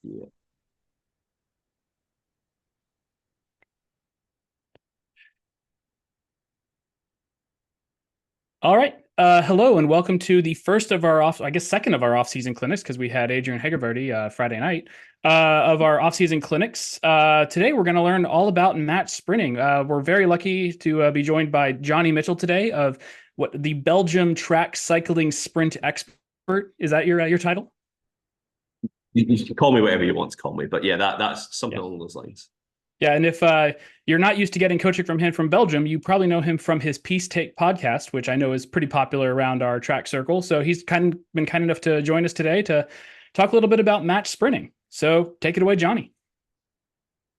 Yeah. All right. Hello and welcome to the first of our I guess second of our off-season clinics because we had Adrian Hegerverdi Friday night of our off-season clinics. Today we're going to learn all about match sprinting. We're very lucky to be joined by Jonny Mitchell today of what the Belgium track cycling sprint expert. Is that your title? You can call me whatever you want to call me, but yeah, that's something Yeah. along those lines. Yeah, and if you're not used to getting coaching from him from Belgium, you probably know him from his Peace Take podcast, which I know is pretty popular around our track circle. So he's been kind enough to join us today to talk a little bit about match sprinting. So take it away, Jonny.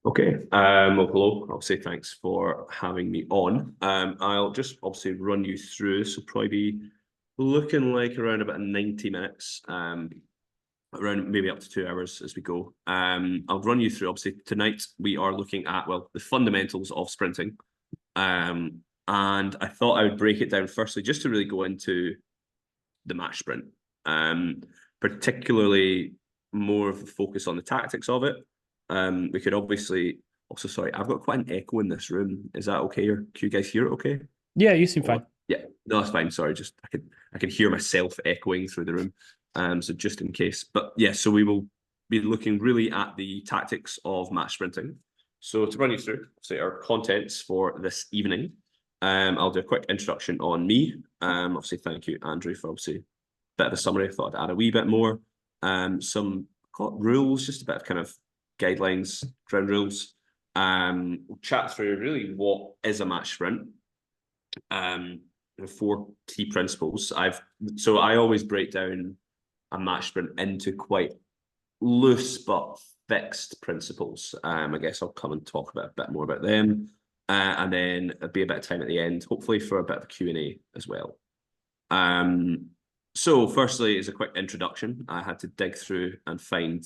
Okay. Well, hello. I'll say thanks for having me on. I'll just obviously run you through. This will probably be looking like around about 90 minutes. Around maybe up to 2 hours as we go. I'll run you through. Obviously, tonight we are looking at the fundamentals of sprinting. And I thought I would break it down firstly, just to really go into the match sprint. Particularly more of a focus on the tactics of it. We could obviously also, sorry, I've got quite an echo in this room. Is that okay? Or can you guys hear it okay? Yeah, you seem Or fine. yeah, no, that's fine. Sorry, just I can hear myself echoing through the room. So just in case. But yeah, so we will be looking really at the tactics of match sprinting. So to run you through, say our contents for this evening. I'll do a quick introduction on me. Obviously, thank you, Andrew, for obviously a bit of a summary. I thought I'd add a wee bit more. Some rules, just a bit of kind of guidelines, ground rules. We'll chat through really what is a match sprint. Um, four key principles. I always break down a match sprint into quite loose but fixed principles. I guess I'll come and talk about a bit more about them. And then there'll be a bit of time at the end, hopefully for a bit of a Q&A as well. So firstly, as a quick introduction, I had to dig through and find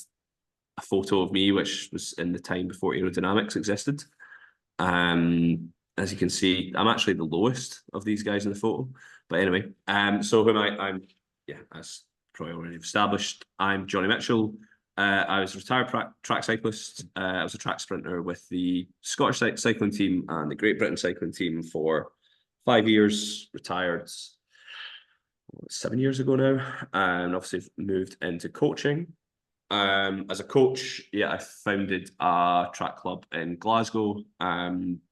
a photo of me, which was in the time before aerodynamics existed. As you can see, I'm actually the lowest of these guys in the photo. But anyway, so who am I? Yeah, as probably already established, I'm Jonny Mitchell. I was a retired track cyclist. I was a track sprinter with the Scottish cycling team and the Great Britain cycling team for 5 years, retired 7 years ago now, and obviously moved into coaching. As a coach, yeah, I founded a track club in Glasgow,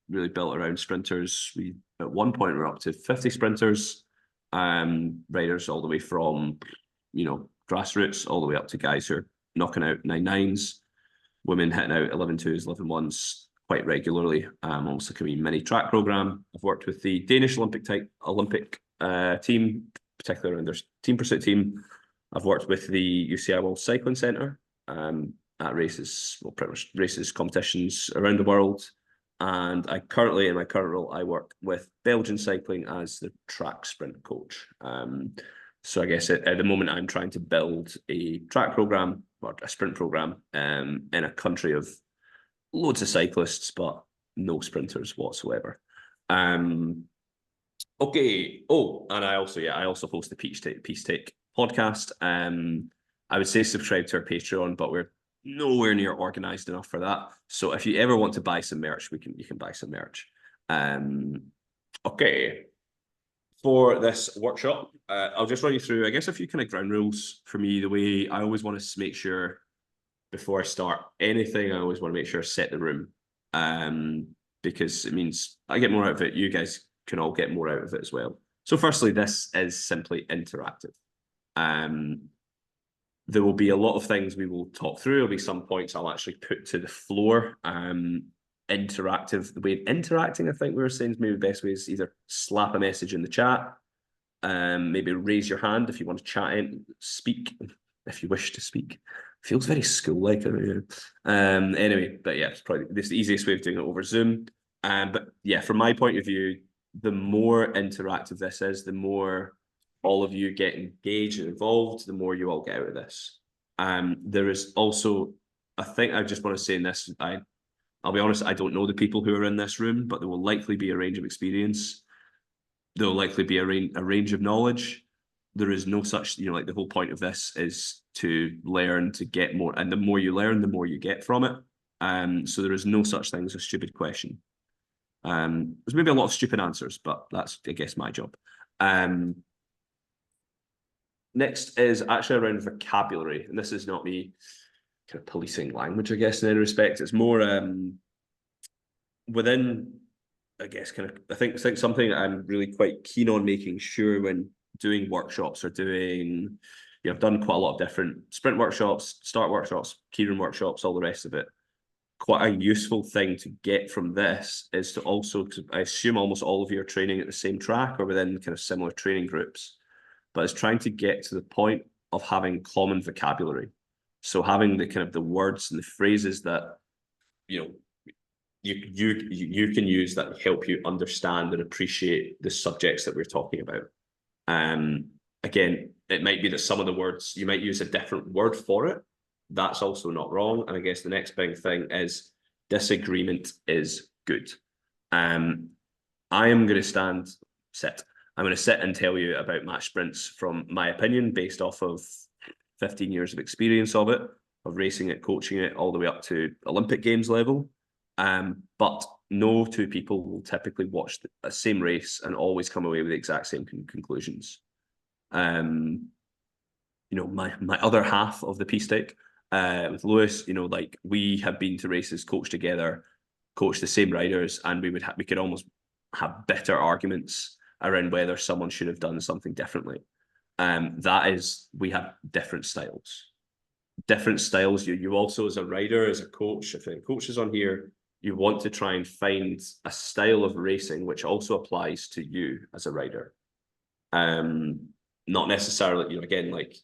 really built around sprinters. We at one point were up to 50 sprinters, riders all the way from, grassroots all the way up to guys who are knocking out 9.9s, women hitting out 11.2s, 11.1s quite regularly. Almost like a mini track program. I've worked with the Danish Olympic team, particularly around their team pursuit team. I've worked with the UCI World Cycling Centre at races, pretty much races, competitions around the world. And I currently, in my current role, I work with Belgian cycling as the track sprint coach. So I guess at the moment I'm trying to build a track program or a sprint program in a country of loads of cyclists, but no sprinters whatsoever. Okay. Oh, and I also host the Peace Take podcast. I would say subscribe to our Patreon, but we're nowhere near organized enough for that. So if you ever want to buy some merch, you can buy some merch. Okay. For this workshop, I'll just run you through, I guess, a few kind of ground rules for me. The way I always want to make sure before I start anything, I always want to make sure I set the room. Because it means I get more out of it. You guys can all get more out of it as well. So firstly, this is simply interactive. There will be a lot of things we will talk through. There'll be some points I'll actually put to the floor. Interactive, the way of interacting, I think we were saying is maybe the best way is either slap a message in the chat, maybe raise your hand if you want to chat in, speak if you wish to speak. Feels very school-like. Anyway, but yeah, it's probably this the easiest way of doing it over Zoom. But yeah, from my point of view, the more interactive this is, the more all of you get engaged and involved, the more you all get out of this. There is also, I think I just want to say in this, I'll be honest, I don't know the people who are in this room, but there will likely be a range of experience. There will likely be a range of knowledge. there is no such, like the whole point of this is to learn to get more, and the more you learn, the more you get from it. So there is no such thing as a stupid question. There's maybe a lot of stupid answers, but that's, I guess, my job. Next is actually around vocabulary, and this is not me kind of policing language, I guess, in any respect. It's more within, I guess, kind of, I think something I'm really quite keen on making sure when doing workshops or doing, I've done quite a lot of different sprint workshops, start workshops, keyroom workshops, all the rest of it. Quite a useful thing to get from this is to also, I assume almost all of you are training at the same track or within kind of similar training groups, but it's trying to get to the point of having common vocabulary. So having the kind of the words and the phrases that, you can use that help you understand and appreciate the subjects that we're talking about. Again, it might be that some of the words, you might use a different word for it. That's also not wrong. And I guess the next big thing is disagreement is good. I am going to sit and tell you about match sprints from my opinion, based off of 15 years of experience of it, of racing it, coaching it, all the way up to Olympic Games level. But no two people will typically watch the same race and always come away with the exact same conclusions. My other half of the P stick, with Lewis, like we have been to races, coached together, coached the same riders, and we could almost have bitter arguments around whether someone should have done something differently. That is, we have different styles. You also, as a rider, as a coach, if any coaches on here, you want to try and find a style of racing which also applies to you as a rider. Not necessarily, again, like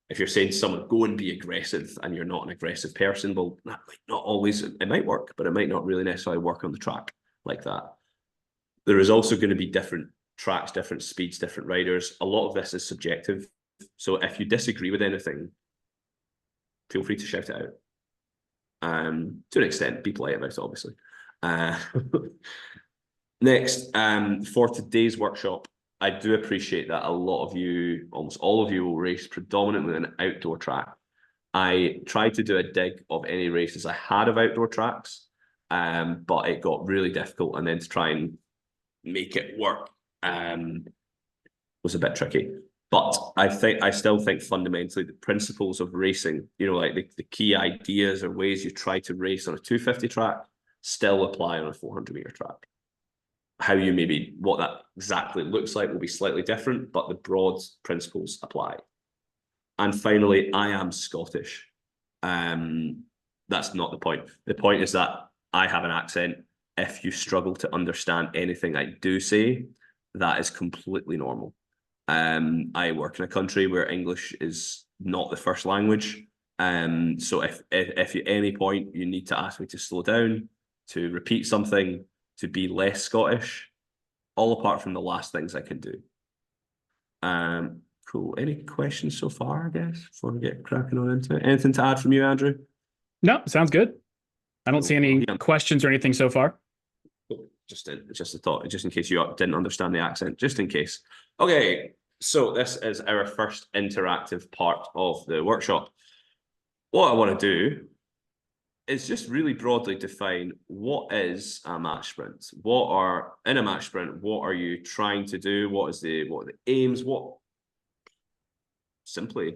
if you're saying to someone, go and be aggressive, and you're not an aggressive person, well, that might not always, it might work, but it might not really necessarily work on the track like that. There is also going to be different tracks, different speeds, different riders. A lot of this is subjective. So if you disagree with anything, feel free to shout it out. To an extent, be polite about it, obviously. Next, for today's workshop, I do appreciate that a lot of you, almost all of you, will race predominantly an outdoor track. I tried to do a dig of any races I had of outdoor tracks, but it got really difficult, and then to try and make it work was a bit tricky. But I still think fundamentally the principles of racing, like the key ideas or ways you try to race on a 250 track still apply on a 400-meter track. How you maybe, what that exactly looks like will be slightly different, but the broad principles apply. And finally, I am Scottish. That's not the point. The point is that I have an accent. If you struggle to understand anything I do say, that is completely normal. I work in a country where English is not the first language. So if at any point you need to ask me to slow down, to repeat something, to be less Scottish, all apart from the last things I can do. Cool. Any questions so far, I guess, before we get cracking on into it? Anything to add from you, Andrew? No, sounds good. I don't see any questions or anything so far. Just a thought, just in case you didn't understand the accent, just in case. Okay, so this is our first interactive part of the workshop. What I want to do is just really broadly define what is a match sprint. In a match sprint, what are you trying to do? What are the aims? Simply,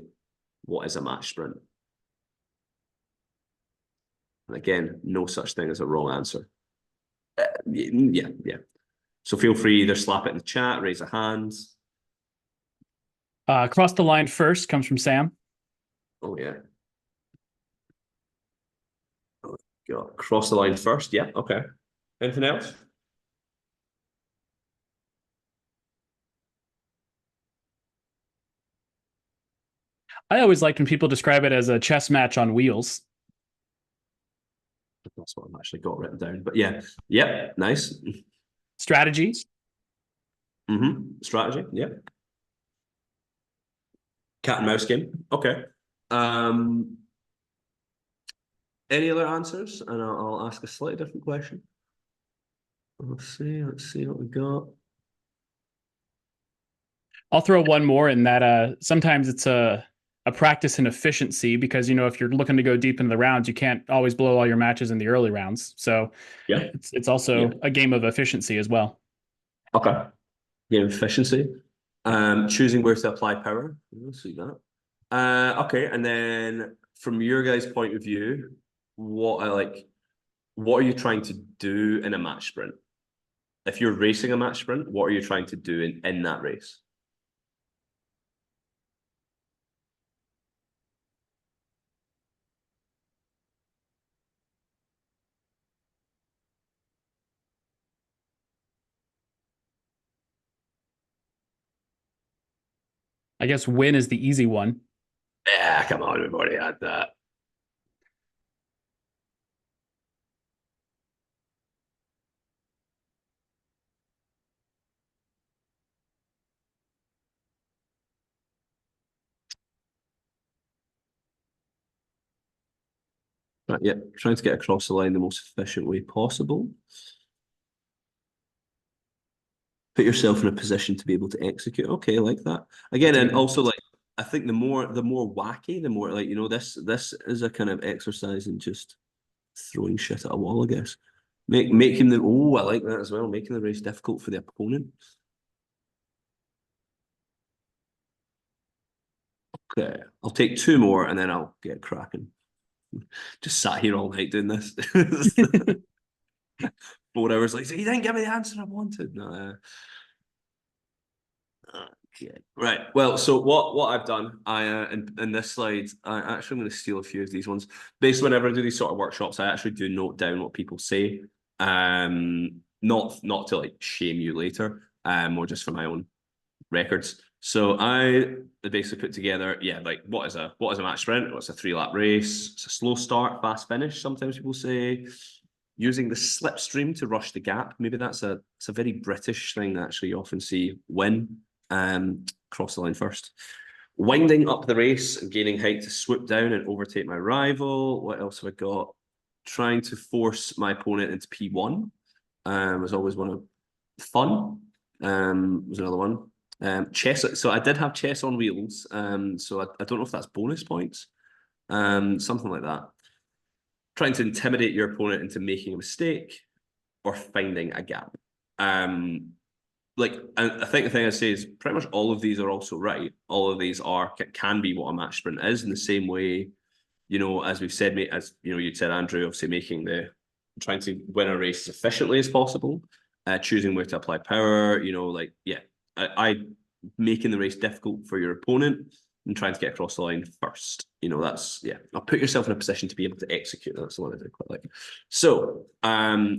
what is a match sprint? And again, no such thing as a wrong answer. Yeah. So feel free, either slap it in the chat, raise a hand. Cross the line first comes from Sam. Oh, yeah. Cross the line first. Yeah, okay. Anything else? I always liked when people describe it as a chess match on wheels. That's what I've actually got written down. But yeah, yep, nice. Strategy. Strategy, yeah. Cat and mouse game. Okay. Any other answers? And I'll ask a slightly different question. Let's see what we got. I'll throw one more in that sometimes it's a practice in efficiency because if you're looking to go deep in the rounds, you can't always blow all your matches in the early rounds. So Yeah. it's Yeah. also a game of efficiency as well. Okay. Game efficiency. Choosing where to apply power. We'll see that. Okay, and then from your guys' point of view, what are you trying to do in a match sprint? If you're racing a match sprint, what are you trying to do in that race? I guess win is the easy one. Yeah, come on, we've already had that. Right, yeah, trying to get across the line the most efficient way possible. Put yourself in a position to be able to execute. Okay, like that. Again, and also like I think the more wacky, the more like this is a kind of exercise in just throwing shit at a wall, I guess. Making the I like that as well. Making the race difficult for the opponent. Okay, I'll take two more and then I'll get cracking. Just sat here all night doing this. 4 hours later, you didn't give me the answer I wanted. No, okay. Right. Well, so what I've done, in this slide, I actually am going to steal a few of these ones. Basically, whenever I do these sort of workshops, I actually do note down what people say. Not to like shame you later, or just for my own records. So I basically put together, yeah, like what is a match sprint? What's a 3-lap race? It's a slow start, fast finish. Sometimes people say using the slipstream to rush the gap. Maybe it's a very British thing that actually you often see win, cross the line first. Winding up the race and gaining height to swoop down and overtake my rival. What else have I got? Trying to force my opponent into P1 was always one of fun. Was another one. Chess. So I did have chess on wheels. So I don't know if that's bonus points. Something like that. Trying to intimidate your opponent into making a mistake or finding a gap. I think the thing I say is pretty much all of these are also right. All of these can be what a match sprint is in the same way, as we've said, as you said, Andrew, obviously trying to win a race as efficiently as possible, choosing where to apply power, I making the race difficult for your opponent and trying to get across the line first. I'll put yourself in a position to be able to execute. That's the one I do quite like. So I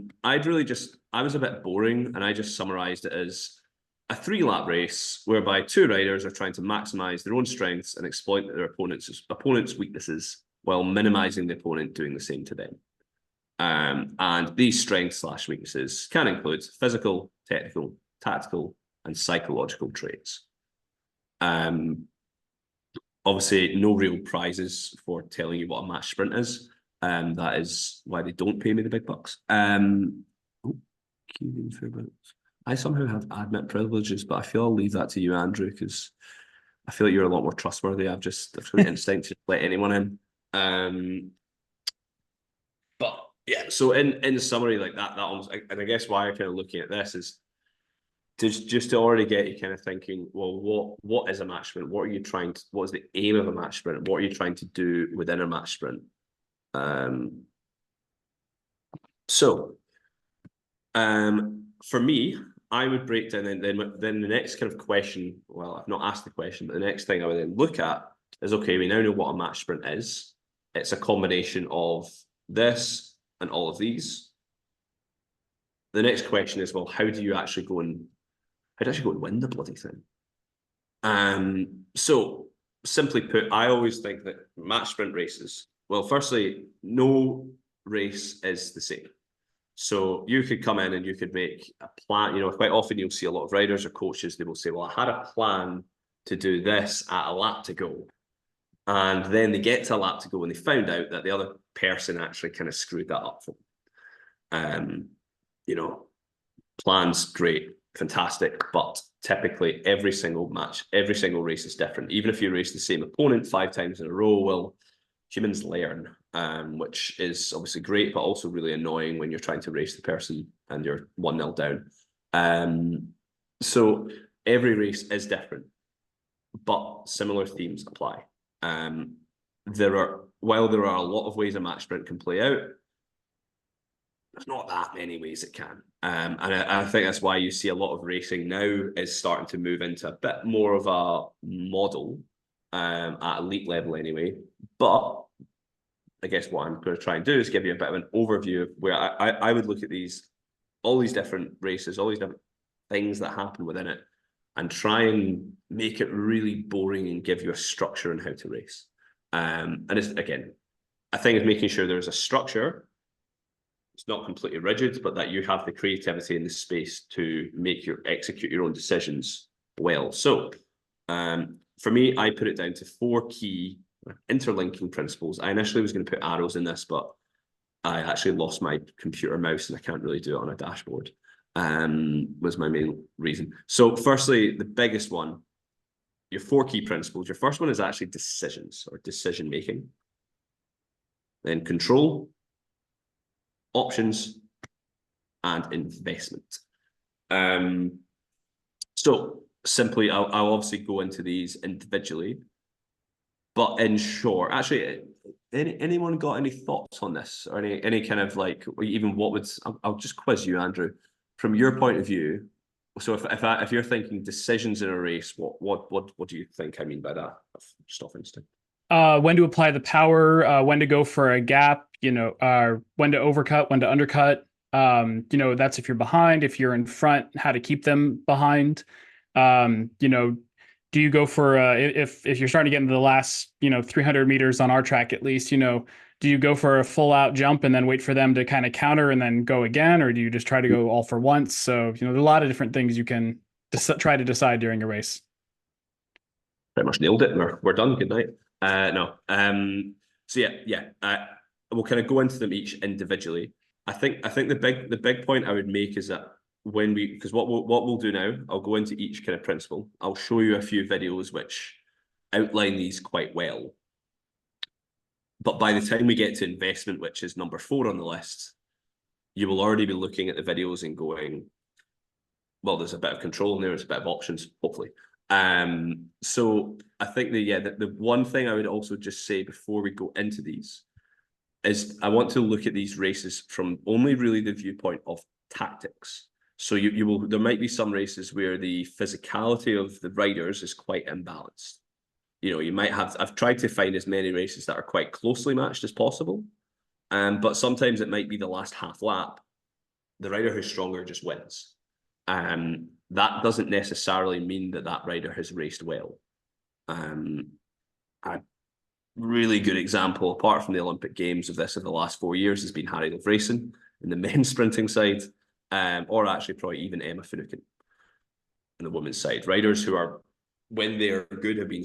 was a bit boring and I just summarized it as a 3-lap race whereby 2 riders are trying to maximize their own strengths and exploit their opponent's weaknesses while minimizing the opponent doing the same to them. And these strengths/weaknesses can include physical, technical, tactical, and psychological traits. Obviously, no real prizes for telling you what a match sprint is. That is why they don't pay me the big bucks. I somehow have admit privileges, but I feel I'll leave that to you, Andrew, because I feel like you're a lot more trustworthy. I've got instinct to let anyone in. But yeah, so in summary, like that almost, and I guess why I'm kind of looking at this is just to already get you kind of thinking, well, what is a match sprint? What is the aim of a match sprint? What are you trying to do within a match sprint? For me, I would break down then the next kind of question. Well, I've not asked the question, but the next thing I would then look at is, okay, we now know what a match sprint is. It's a combination of this and all of these. The next question is, well, how do you actually go and win the bloody thing? So simply put, I always think that match sprint races, well, firstly, no race is the same. So you could come in and you could make a plan. Quite often you'll see a lot of riders or coaches, they will say, well, I had a plan to do this at a lap to go. And then they get to a lap to go and they found out that the other person actually kind of screwed that up for them. Plans, great. fantastic, but typically every single match, every single race is different. Even if you race the same opponent 5 times in a row, well, humans learn, which is obviously great, but also really annoying when you're trying to race the person and you're 1-0 down. So every race is different, but similar themes apply. While there are a lot of ways a match sprint can play out, there's not that many ways it can. And I think that's why you see a lot of racing now is starting to move into a bit more of a model at elite level anyway. But I guess what I'm going to try and do is give you a bit of an overview of where I would look at all these different races, all these different things that happen within it, and try and make it really boring and give you a structure on how to race. And it's, again, I think it's making sure there's a structure. It's not completely rigid, but that you have the creativity and the space to execute your own decisions well. So for me, I put it down to 4 key interlinking principles. I initially was going to put arrows in this, but I actually lost my computer mouse and I can't really do it on a dashboard. Was my main reason. So firstly, the biggest one, your 4 key principles. Your first one is actually decisions or decision making. Then control, options, and investment. So simply, I'll obviously go into these individually, but in short, actually, anyone got any thoughts on this, or any kind of like, or even what would I'll just quiz you, Andrew, from your point of view. So if you're thinking decisions in a race, what do you think I mean by that? Just off instinct. When to apply the power, when to go for a gap, when to overcut, when to undercut. That's if you're behind. If you're in front, how to keep them behind. Do you go for if you're starting to get into the last 300 meters on our track at least, do you go for a full out jump and then wait for them to kind of counter and then go again, or do you just try to go all for once? So there's a lot of different things you can try to decide during a race. Pretty much nailed it. We're done. Good night. No. So we'll kind of go into them each individually. I think the big point I would make is that because what we'll do now, I'll go into each kind of principle. I'll show you a few videos which outline these quite well. But by the time we get to investment, which is number 4 on the list, you will already be looking at the videos and going, well, there's a bit of control in there, there's a bit of options, hopefully. So I think the one thing I would also just say before we go into these is I want to look at these races from only really the viewpoint of tactics. So there might be some races where the physicality of the riders is quite imbalanced. You might have, I've tried to find as many races that are quite closely matched as possible. But sometimes it might be the last half lap, the rider who's stronger just wins. That doesn't necessarily mean that rider has raced well. A really good example, apart from the Olympic Games, of this of the last 4 years has been Harry Love Racing in the men's sprinting side, or actually probably even Emma Finucane on the women's side. Riders who are, when they're good, have been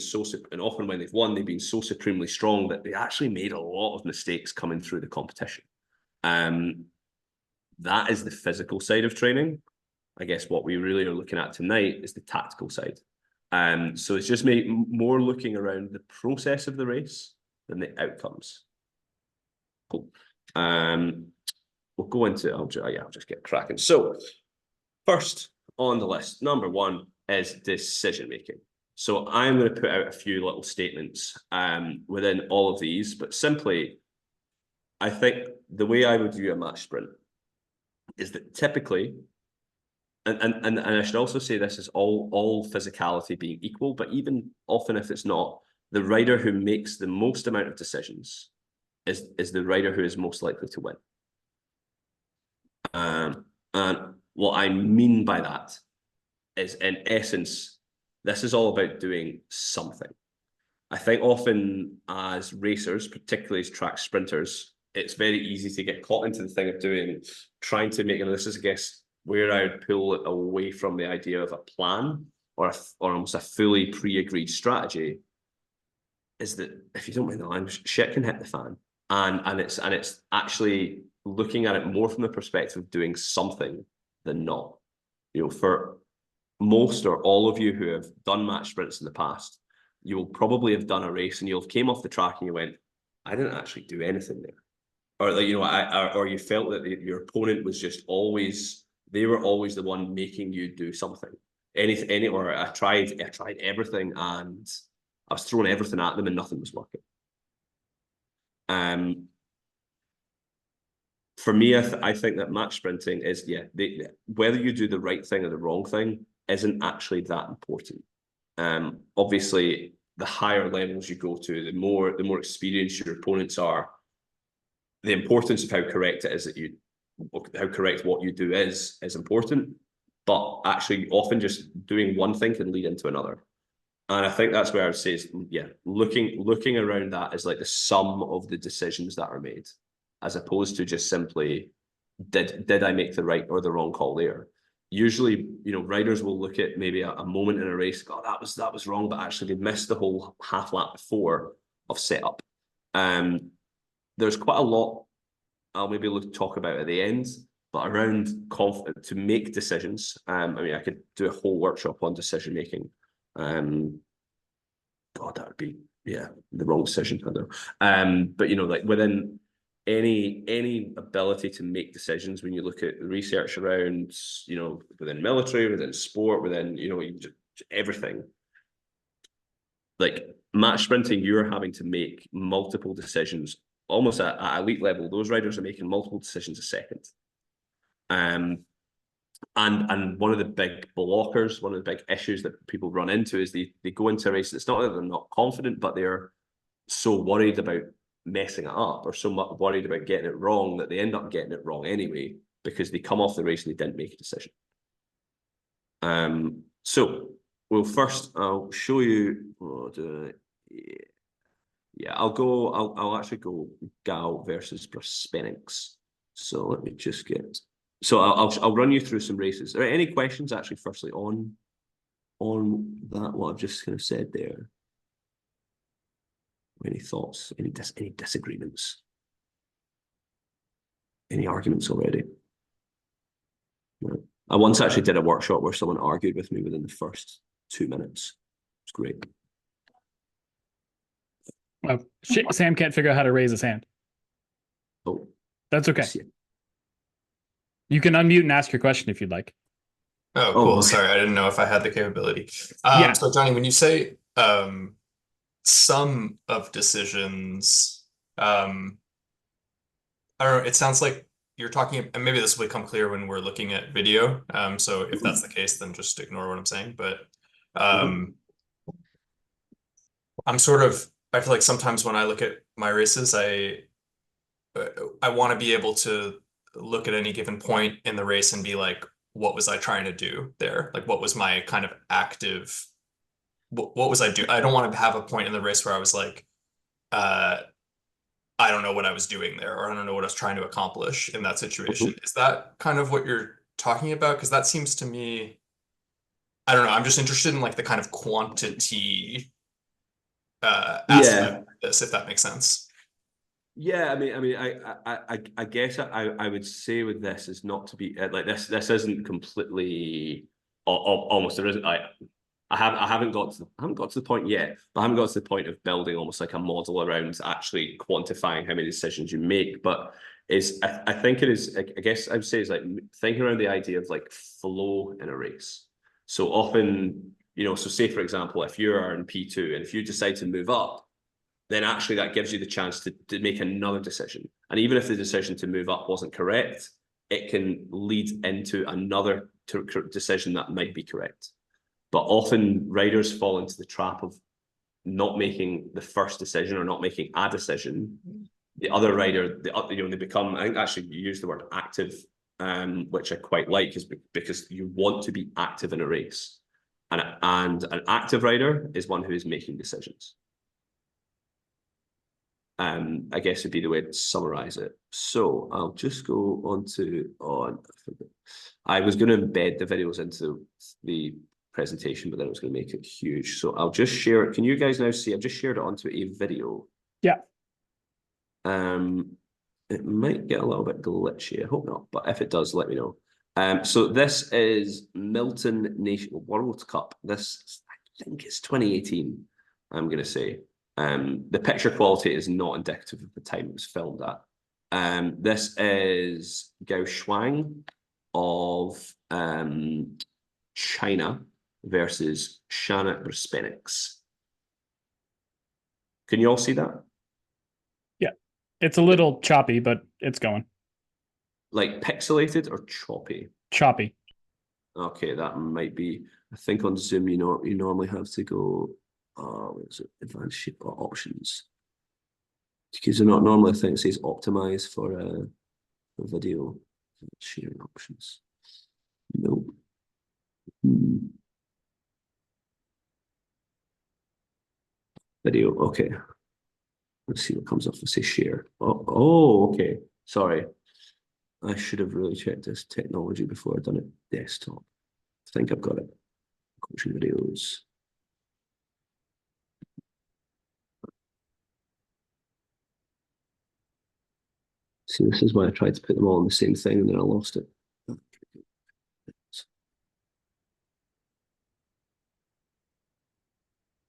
and often when they've won, they've been so supremely strong that they actually made a lot of mistakes coming through the competition. That is the physical side of training. I guess what we really are looking at tonight is the tactical side. So it's just more looking around the process of the race than the outcomes. Cool. We'll go into, I'll just get cracking. So first on the list, number 1 is decision making. So I'm going to put out a few little statements within all of these, but simply, I think the way I would view a match sprint is that typically, and I should also say this is all physicality being equal, but even often if it's not, the rider who makes the most amount of decisions is the rider who is most likely to win. And what I mean by that is, in essence, this is all about doing something. I think often as racers, particularly as track sprinters, it's very easy to get caught into the thing of trying to make, and this is, I guess, where I would pull it away from the idea of a plan or almost a fully pre-agreed strategy, is that, if you don't mind the language, shit can hit the fan. And it's actually looking at it more from the perspective of doing something than not. for most or all of you who have done match sprints in the past, you will probably have done a race and you'll have came off the track and you went, I didn't actually do anything there. Or like, or you felt that your opponent was just always, they were always the one making you do something. Or I tried everything and I was throwing everything at them and nothing was working. For me, I think that match sprinting is, whether you do the right thing or the wrong thing isn't actually that important. Obviously, the higher levels you go to, the more experienced your opponents are, the importance of how correct it is how correct what you do is important. But actually, often just doing one thing can lead into another. And I think that's where I would say is, looking around that is like the sum of the decisions that are made, as opposed to just simply, did I make the right or the wrong call there? Usually, riders will look at maybe a moment in a race, God, that was wrong, but actually they missed the whole half lap before of setup. There's quite a lot I'll maybe talk about at the end, but around to make decisions. I could do a whole workshop on decision making. God, that would be the wrong decision, I know. But like within any ability to make decisions, when you look at research around, within military, within sport, within everything, like match sprinting, you're having to make multiple decisions almost at elite level. Those riders are making multiple decisions a second. And one of the big blockers, one of the big issues that people run into is they go into a race. It's not that they're not confident, but they're so worried about messing it up or so much worried about getting it wrong that they end up getting it wrong anyway, because they come off the race and they didn't make a decision. So I'll show you. I'll actually go Gal versus Braspenix. So let me just get. So I'll run you through some races. Are there any questions actually? Firstly, on that, what I've just kind of said there. Any thoughts? Any disagreements? Any arguments already? No. I once actually did a workshop where someone argued with me within the first 2 minutes. It's great. Oh, shit, Sam can't figure out how to raise his hand. Oh, that's okay. You can unmute and ask your question if you'd like. Oh, cool. Okay. Sorry, I didn't know if I had the capability. So, Jonny, when you say sum of decisions, I don't know, it sounds like you're talking, and maybe this will become clear when we're looking at video. So if that's the case, then just ignore what I'm saying. But I feel like sometimes when I look at my races, I want to be able to look at any given point in the race and be like, what was I trying to do there? Like, what was my kind of active, what was I doing? I don't want to have a point in the race where I was like, I don't know what I was doing there, or I don't know what I was trying to accomplish in that situation. Is that kind of what you're talking about? Because that seems to me, I don't know, I'm just interested in like the kind of quantity aspect of this, if that makes sense. Yeah, I guess I would say with this is not to be like this isn't completely almost, there isn't, I haven't got to the point yet, but I haven't got to the point of building almost like a model around actually quantifying how many decisions you make. But I think it is, I guess I would say, is like thinking around the idea of like flow in a race. So often, so say for example, if you're in P2 and if you decide to move up, then actually that gives you the chance to make another decision. And even if the decision to move up wasn't correct, it can lead into another decision that might be correct. But often riders fall into the trap of not making the first decision or not making a decision. The other rider, they become, I think actually you use the word active, which I quite like, is because you want to be active in a race. And an active rider is one who is making decisions. I guess would be the way to summarize it. So I'll just go I was going to embed the videos into the presentation, but then I was going to make it huge. So I'll just share it. Can you guys now see? I've just shared it onto a video. Yeah. It might get a little bit glitchy. I hope not. But if it does, let me know. So this is Milton Nation World Cup. This, I think it's 2018, I'm going to say. The picture quality is not indicative of the time it was filmed at. This is Gao Shuang of China versus Shanna Bruspenix. Can you all see that? Yeah. It's a little choppy, but it's going. Like pixelated or choppy? Choppy. Okay, that might be. I think on Zoom you normally have to go. What is it? Advanced shape options. Because you're not normally. I think it says optimize for video sharing options. Nope. Video. Okay. Let's see what comes up. Let's say share. Oh, okay. Sorry. I should have really checked this technology before I'd done it desktop. I think I've got it. Coaching videos. See, this is why I tried to put them all on the same thing and then I lost it.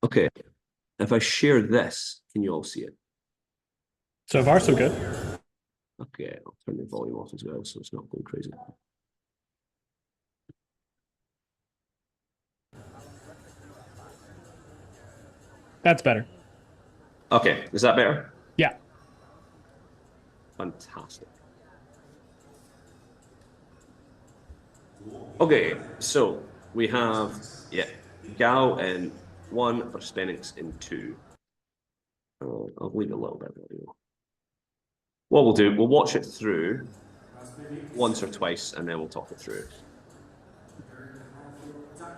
Okay. If I share this, can you all see it? So far, so good. Okay, I'll turn the volume off as well so it's not going crazy. That's better. Okay, is that better? Yeah. Fantastic. Okay, so we have, Gao in 1, Bruspenix in 2. I'll leave a little bit of audio. What we'll do, we'll watch it through once or twice and then we'll talk it through. They're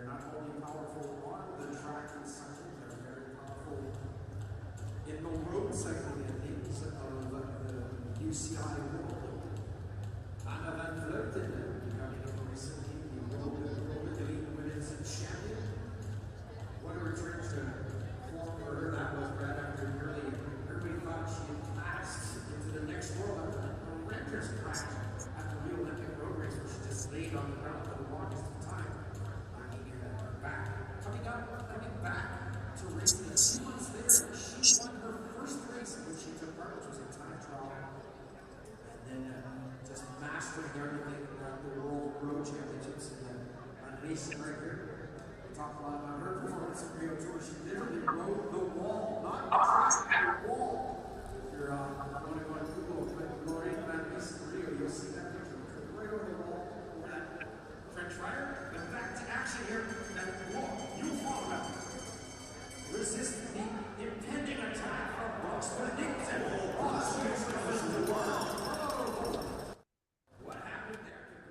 not only powerful on the track and cycling, they're very powerful in the road cycling and things of the UCI world. Anna van Vleuten, becoming a recently the World Elite Women's Champion. What a return to form for her. That was right after nearly everybody thought she had passed into the next world after a horrendous crash at the Rio Olympic road race where she just laid on the ground for the longest time. Coming back to racing a few months later, she won her first race in which she took part, which was a time trial, and then just mastering everything at the World Road Championships and racing right here. We talk a lot about her performance in Rio Tour. She literally rode the wall, not the track, the wall. If you're going to go on Google, put Lorraine Van Rees in Rio, you'll see that picture. Right over the wall, over that French fire. But back to action here. That wall, you'll fall about it. Resist the impending attack from Ross. What happened there to Wall?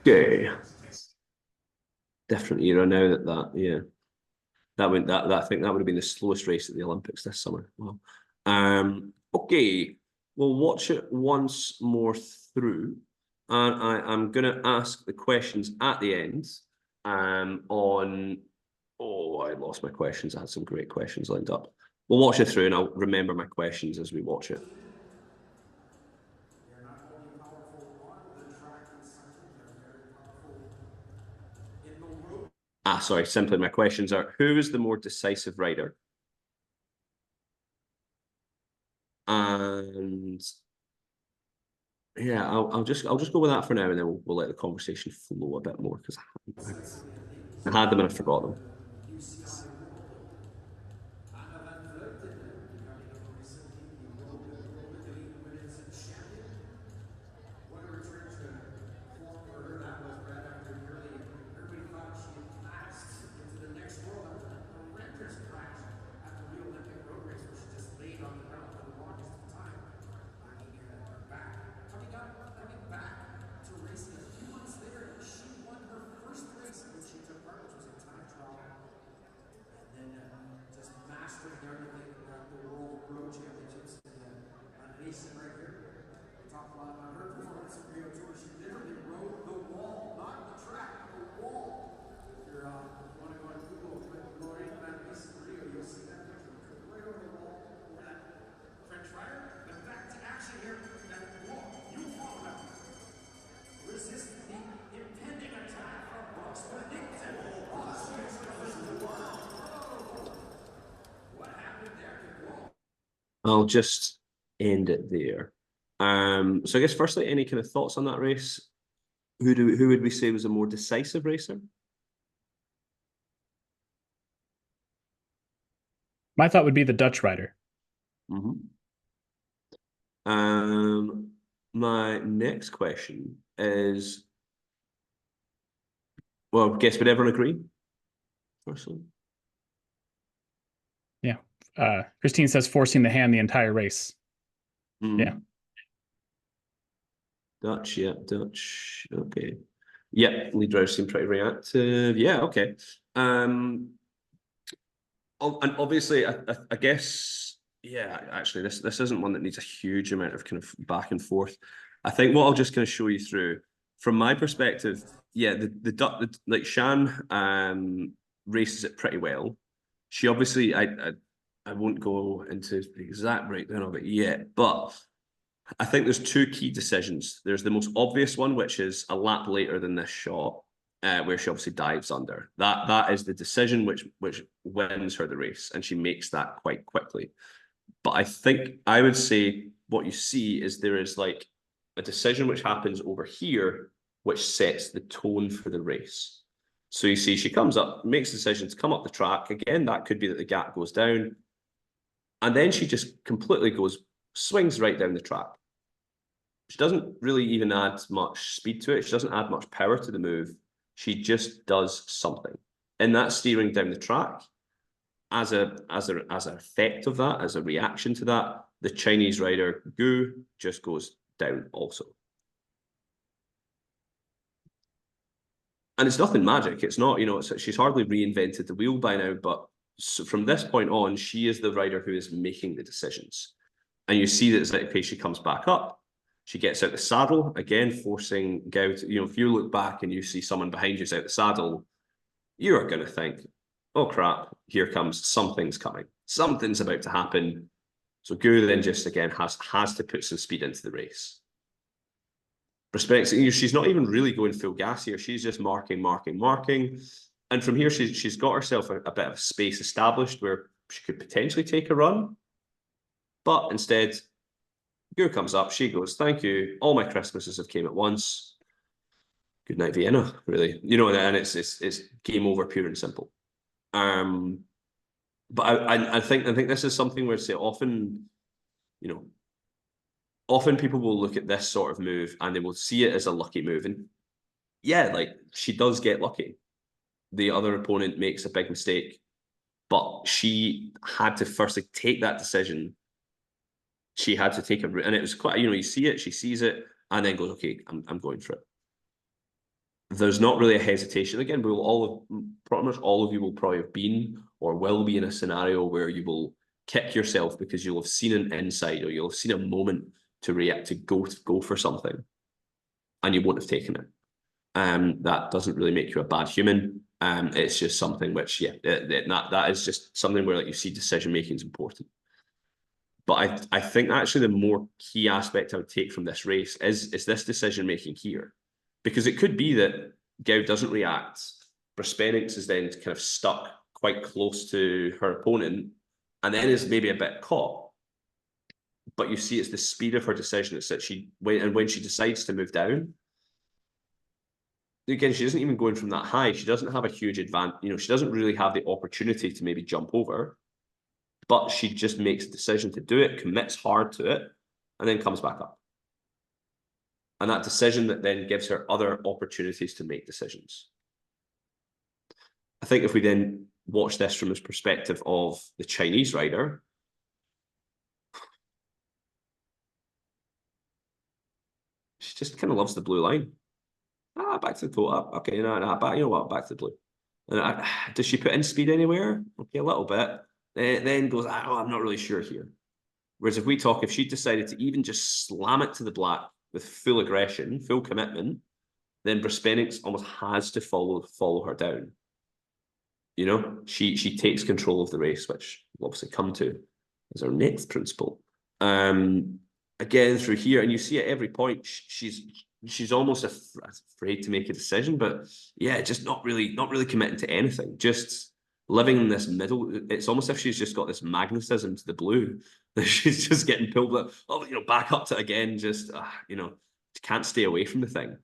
Okay. Different era now that I think that would have been the slowest race at the Olympics this summer. Wow. Okay, we'll watch it once more through, and I'm gonna ask the questions at the end. On I lost my questions. I had some great questions lined up. We'll watch it through, and I'll remember my questions as we watch it. They're not only powerful on the track and cycling, they're very powerful in the road. Sorry, simply my questions are: who is the more decisive rider? And yeah, I'll just go with that for now, and then we'll let the conversation flow a bit more because I had them and I forgot them. UCI world. Anna van Vleuten, becoming a recently the World Elite Women's Champion. What a return to form for her. That was right after nearly everybody thought she had passed into the next world after a horrendous crash at the Rio Olympic road race where she just laid on the ground for the longest time. Coming back to racing a few months later, she won her first race in which she took part, which was a time trial, I'll just end it there. So I guess firstly, any kind of thoughts on that race? Who would we say was a more decisive racer? My thought would be the Dutch rider. Mm-hmm. My next question is, well, guess would everyone agree? Firstly, Yeah. Christine says forcing the hand the entire race. Yeah. Dutch, yeah, Dutch. Okay. Yeah, lead drivers seem pretty reactive. Yeah, okay. And obviously, I guess, yeah, actually, this isn't one that needs a huge amount of kind of back and forth. I think what I'll just kind of show you through, from my perspective, yeah, like Shan races it pretty well. She obviously, I won't go into the exact breakdown of it yet, but I think there's two key decisions. There's the most obvious one, which is a lap later than this shot, where she obviously dives under. That is the decision which wins her the race, and she makes that quite quickly. But I think I would say what you see is there is like a decision which happens over here, which sets the tone for the race. So you see, she comes up, makes the decision to come up the track. Again, that could be that the gap goes down. And then she just completely swings right down the track. She doesn't really even add much speed to it. She doesn't add much power to the move. She just does something. And that steering down the track, as an effect of that, as a reaction to that, the Chinese rider Gu just goes down also. And it's nothing magic. It's not, she's hardly reinvented the wheel by now, but so from this point on, she is the rider who is making the decisions. And you see that as she comes back up, she gets out the saddle, again, forcing Gao to, if you look back and you see someone behind you's out the saddle, you are going to think, oh crap, here comes, something's coming. Something's about to happen. So Gu then just, again, has to put some speed into the race. Respects, she's not even really going full gas here. She's just marking. And from here, she's got herself a bit of space established where she could potentially take a run. But instead, Gu comes up, she goes, thank you, all my Christmases have came at once. Good night, Vienna, really. And it's game over, pure and simple. But I think this is something where, say, often people will look at this sort of move and they will see it as a lucky move. And yeah, like, she does get lucky. The other opponent makes a big mistake, but she had to firstly take that decision. She had to take a route, and it was quite, you see it, she sees it, and then goes, okay, I'm going for it. There's not really a hesitation. Again, pretty much all of you will probably have been or will be in a scenario where you will kick yourself because you'll have seen an insight or you'll have seen a moment to react, to go for something, and you won't have taken it. That doesn't really make you a bad human. It's just something which, yeah, that is just something where, like, you see decision making is important. But I think actually the more key aspect I would take from this race is this decision making here, because it could be that Gao doesn't react. Brispenix is then kind of stuck quite close to her opponent, and then is maybe a bit caught. But you see, it's the speed of her decision. It's that when she decides to move down, again, she isn't even going from that high. She doesn't have a huge advantage. She doesn't really have the opportunity to maybe jump over. But she just makes a decision to do it, commits hard to it, and then comes back up. And that decision that then gives her other opportunities to make decisions. I think if we then watch this from the perspective of the Chinese rider, she just kind of loves the blue line. Back to the quota. Okay, back. You know what? Back to the blue. And does she put in speed anywhere? Okay, a little bit. Then goes, I'm not really sure here. Whereas if she decided to even just slam it to the black with full aggression, full commitment, then Brispenix almost has to follow her down. She takes control of the race, which we'll obviously come to as our next principle. Again, through here, and you see at every point, she's almost afraid to make a decision, but yeah, just not really committing to anything. Just living in this middle. It's almost as if she's just got this magnetism to the blue. She's just getting pulled, back up to it again. Just can't stay away from the thing.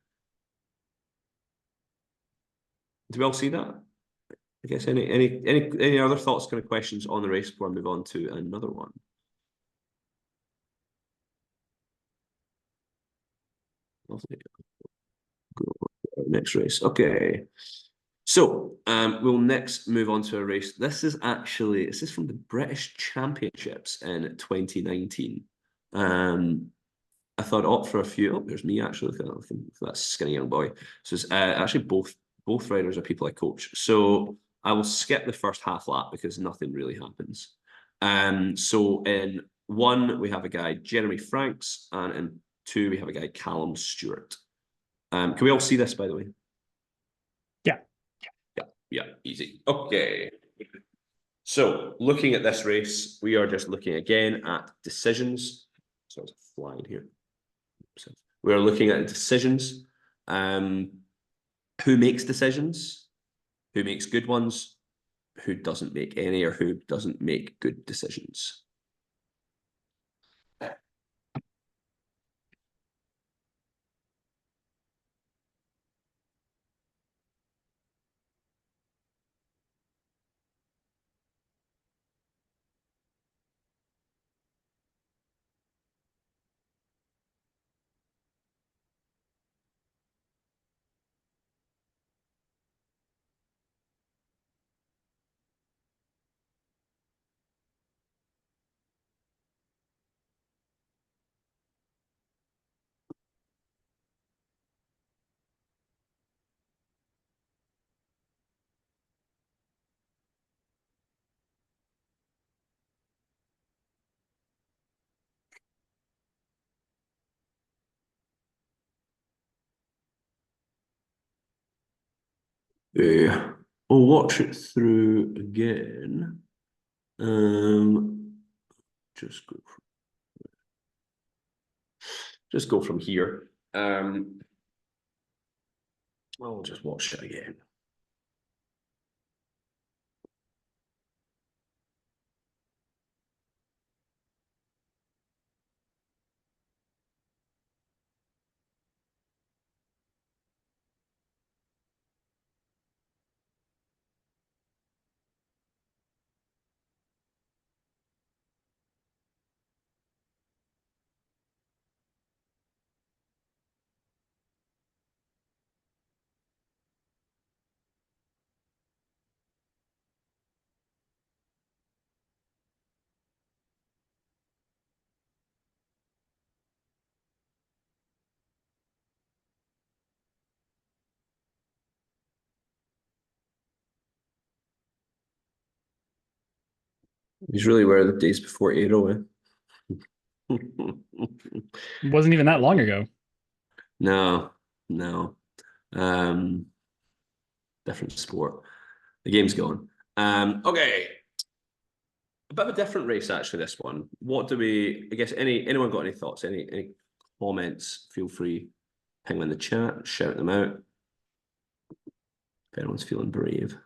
Do we all see that? I guess any other thoughts, kind of questions on the race before I move on to another one? Lovely. Go on to our next race. Okay. So we'll next move on to a race. This is from the British Championships in 2019. I thought I'd opt for a few. Oh, there's me actually. Look at that skinny young boy. So it's actually both riders are people I coach. So I will skip the first half lap because nothing really happens. So in 1 we have a guy Jeremy Franks, and in 2 we have a guy Callum Stewart. Can we all see this, by the way? Yeah, easy. Okay. So looking at this race, we are just looking again at decisions. So it's a fly in here. So we're looking at decisions. Who makes decisions? Who makes good ones? Who doesn't make any, or who doesn't make good decisions? We'll watch it through again. Just go from here. I'll just watch it again. He's really where the days before Aero, eh? It wasn't even that long ago. No. Different sport. The game's gone. Okay. A bit of a different race, actually, this one. What do we, I guess, anyone got any thoughts, any comments? Feel free, ping them in the chat, shout them out. If anyone's feeling brave.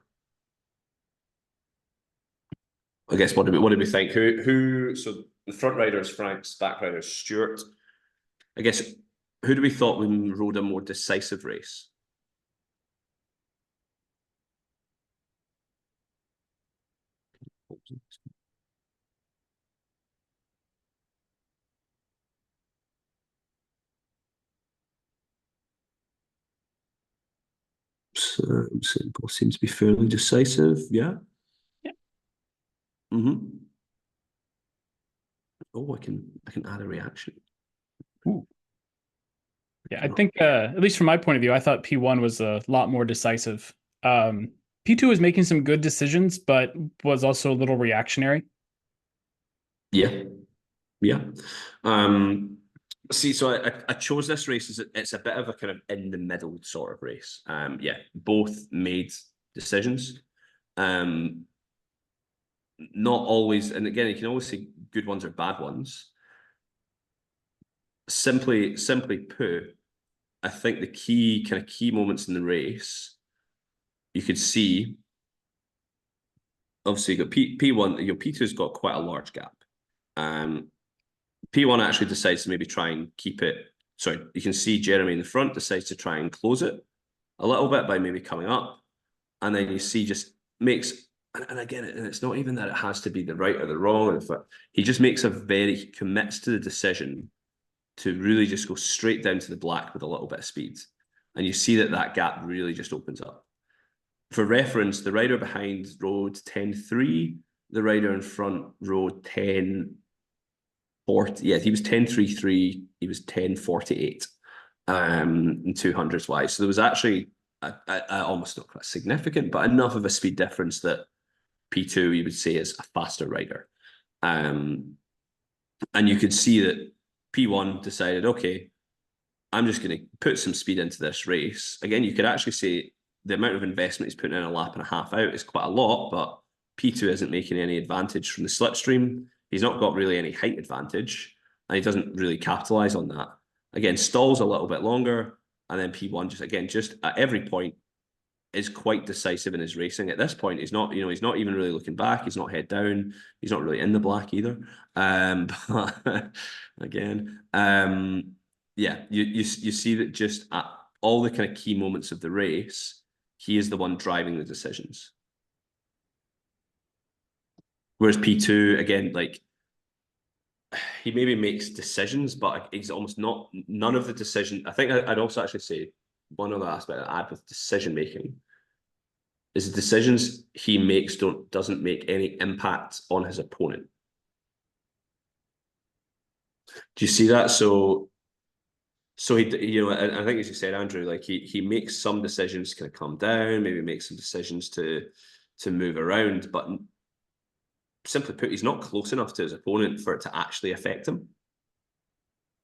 I guess what did we think? So the front rider is Franks, back rider is Stewart. I guess who do we thought rode a more decisive race? Simple seems to be fairly decisive, yeah. Oh, I can add a reaction. Ooh. Yeah, I think at least from my point of view, I thought P1 was a lot more decisive. P2 was making some good decisions, but was also a little reactionary. Yeah. See, so I chose this race as it's a bit of a kind of in the middle sort of race. Yeah, both made decisions. Not always, and again, you can always say good ones or bad ones. Simply put, I think the key moments in the race, you could see obviously you got P1, P2's got quite a large gap. P1 actually decides to maybe try and keep it. Sorry, you can see Jeremy in the front decides to try and close it a little bit by maybe coming up. And then you see just makes, and again, and it's not even that it has to be the right or the wrong. In fact, he just makes he commits to the decision to really just go straight down to the black with a little bit of speed. And you see that gap really just opens up. For reference, the rider behind rode 10.3, the rider in front rode 10.40. Yeah, he was 10.33, he was 10.48 in 200s wise. So there was actually almost not quite significant, but enough of a speed difference that P2 you would say is a faster rider. And you could see that P1 decided, okay, I'm just going to put some speed into this race. Again, you could actually say the amount of investment he's putting in a lap and a half out is quite a lot, but P2 isn't making any advantage from the slipstream. He's not got really any height advantage, and he doesn't really capitalize on that. Again, stalls a little bit longer, and then P1 just at every point is quite decisive in his racing. At this point, he's not even really looking back. He's not head down. He's not really in the black either. But again, yeah, you see that just at all the kind of key moments of the race, he is the one driving the decisions. Whereas P2, again, like he maybe makes decisions, but he's almost none of the decision. I think I'd also actually say one other aspect I'd add with decision making is the decisions he makes doesn't make any impact on his opponent. Do you see that? So he, I think as you said, Andrew, like he makes some decisions kind of come down, maybe makes some decisions to move around, but simply put, he's not close enough to his opponent for it to actually affect him.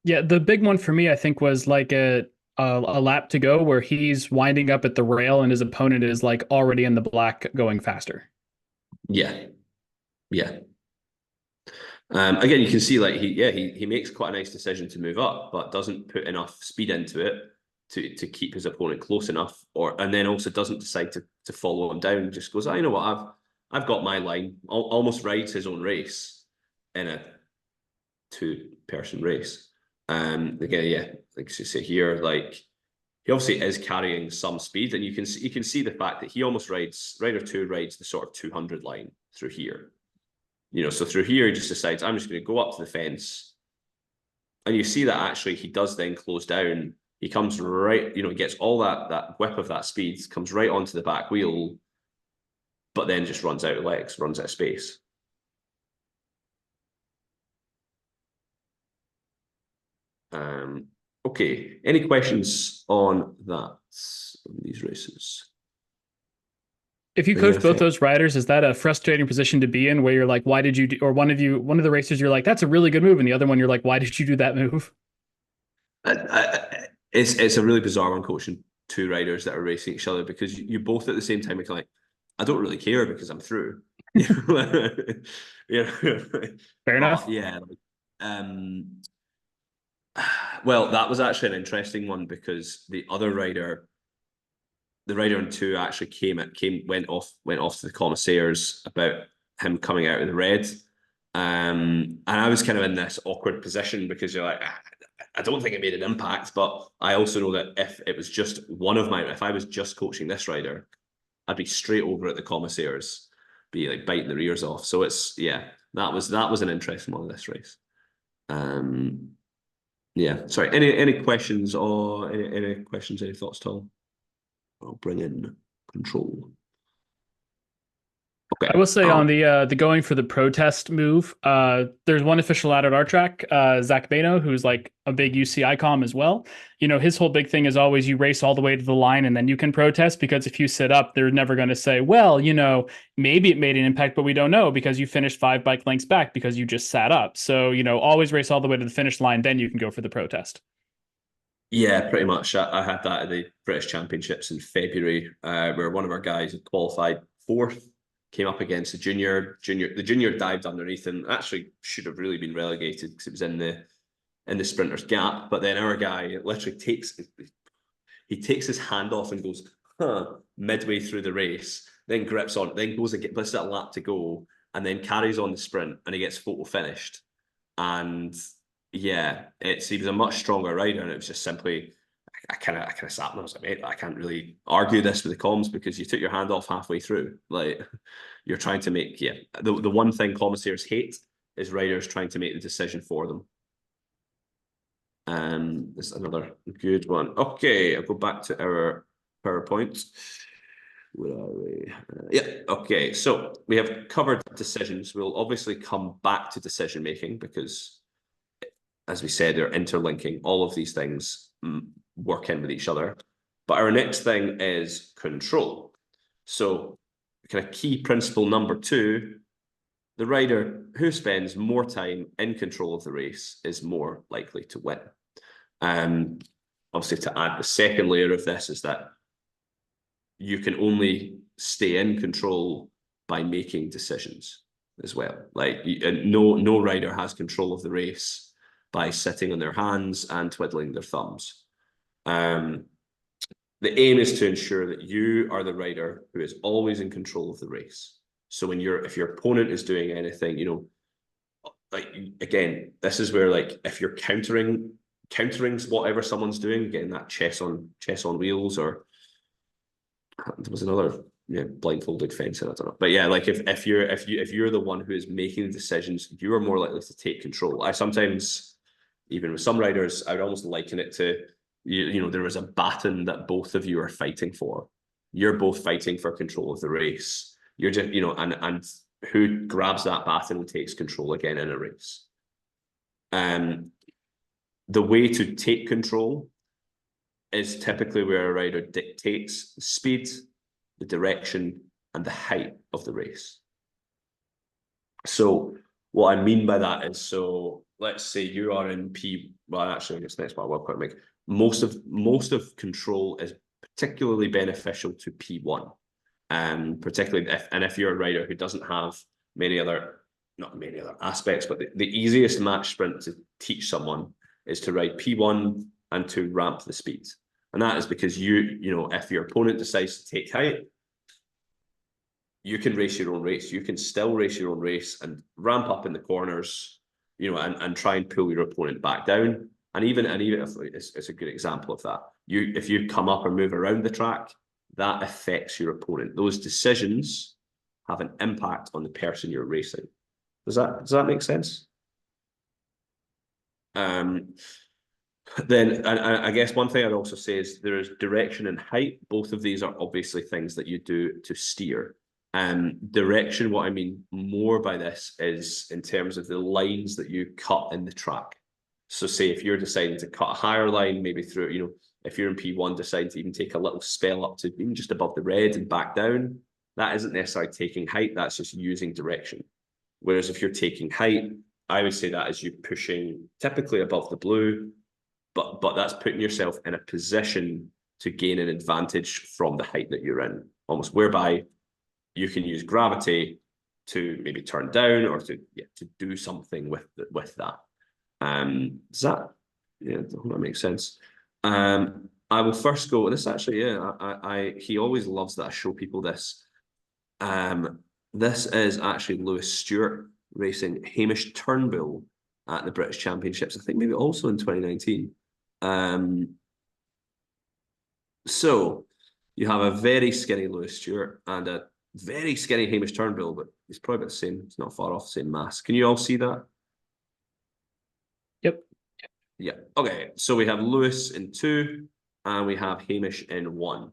Yeah, the big one for me, I think, was like a lap to go where he's winding up at the rail and his opponent is like already in the black going faster. Yeah. Again, you can see like he makes quite a nice decision to move up, but doesn't put enough speed into it to keep his opponent close enough, and then also doesn't decide to follow him down. Just goes, you know what, I've got my line. Almost rides his own race in a two-person race. Again, yeah, like you say here, like he obviously is carrying some speed, and you can see the fact that he almost rider 2 rides the sort of 200 line through here. So through here, he just decides, I'm just going to go up to the fence. And you see that actually he does then close down. He comes right, he gets all that whip of that speed, comes right onto the back wheel, but then just runs out of legs, runs out of space. Okay, any questions on that, on these races? If you coach both those riders, is that a frustrating position to be in where you're like, why did you do, or one of the racers, you're like, that's a really good move. And the other one, you're like, why did you do that move? It's a really bizarre one coaching 2 riders that are racing each other, because you both at the same time are like, I don't really care because I'm through. Fair enough. Yeah. Well, that was actually an interesting one because the rider in 2 actually went off to the commissaires about him coming out in the red. And I was kind of in this awkward position because you're like, I don't think it made an impact, but I also know that if it was just if I was just coaching this rider, I'd be straight over at the commissaires, be like biting their ears off. So that was an interesting one of this race. Yeah, sorry. Any questions or any questions? Any thoughts, Tom? I'll bring in control. Okay. I will say on the going for the protest move, there's one official out at our track, Zach Bano, who's like a big UCI com as well. His whole big thing is always you race all the way to the line and then you can protest, because if you sit up, they're never going to say, well, maybe it made an impact, but we don't know because you finished 5 bike lengths back because you just sat up. So, always race all the way to the finish line, then you can go for the protest. Yeah, pretty much. I had that at the British Championships in February, where one of our guys had qualified 4th, came up against the junior. The junior dived underneath and actually should have really been relegated because it was in the sprinter's gap. But then our guy literally takes his hand off and goes, midway through the race, then grips on, then goes and gets that lap to go, and then carries on the sprint, and he gets photo finished. And yeah, he was a much stronger rider, and it was just simply, I kind of sat and I was like, mate, I can't really argue this with the comms because you took your hand off halfway through. Like, you're trying to make, the one thing commentators hate is riders trying to make the decision for them. This is another good one. Okay, I'll go back to our PowerPoint. Where are we? Yeah, okay. So we have covered decisions. We'll obviously come back to decision making because, as we said, they're interlinking. All of these things work in with each other. But our next thing is control. So kind of key principle number 2, the rider who spends more time in control of the race is more likely to win. Obviously, to add the second layer of this is that you can only stay in control by making decisions as well. Like, no rider has control of the race by sitting on their hands and twiddling their thumbs. The aim is to ensure that you are the rider who is always in control of the race. So if your opponent is doing anything, like, again, this is where, like, if you're countering whatever someone's doing, again, that chess on wheels, or there was another blindfolded fencer, I don't know. But yeah, like, if you're the one who is making the decisions, you are more likely to take control. I sometimes, even with some riders, I would almost liken it to, there is a baton that both of you are fighting for. You're both fighting for control of the race. You're just, and who grabs that baton and takes control again in a race. The way to take control is typically where a rider dictates the speed, the direction, and the height of the race. So what I mean by that is, so let's say you are in well, actually, this next part, quite make most of control is particularly beneficial to P1, particularly if you're a rider who doesn't have not many other aspects, but the easiest match sprint to teach someone is to ride P1 and to ramp the speed. And that is because if your opponent decides to take height, you can race your own race. You can still race your own race and ramp up in the corners, and try and pull your opponent back down. And even if it's a good example of that. If you come up or move around the track, that affects your opponent. Those decisions have an impact on the person you're racing. Does that make sense? Then I guess one thing I'd also say is there is direction and height. Both of these are obviously things that you do to steer. Direction, what I mean more by this is in terms of the lines that you cut in the track. So say if you're deciding to cut a higher line, maybe through, if you're in P1, decide to even take a little spell up to even just above the red and back down, that isn't necessarily taking height, that's just using direction. Whereas if you're taking height, I would say that is you pushing typically above the blue, but that's putting yourself in a position to gain an advantage from the height that you're in, almost whereby you can use gravity to maybe turn down or to do something with that. Does that make sense? I will first go, and this actually, he always loves that I show people this. This is actually Lewis Stewart racing Hamish Turnbull at the British Championships, I think maybe also in 2019. So you have a very skinny Lewis Stewart and a very skinny Hamish Turnbull, but he's probably about the same. It's not far off the same mass. Can you all see that? Yep. Yeah. Okay. So we have Lewis in 2 and we have Hamish in 1.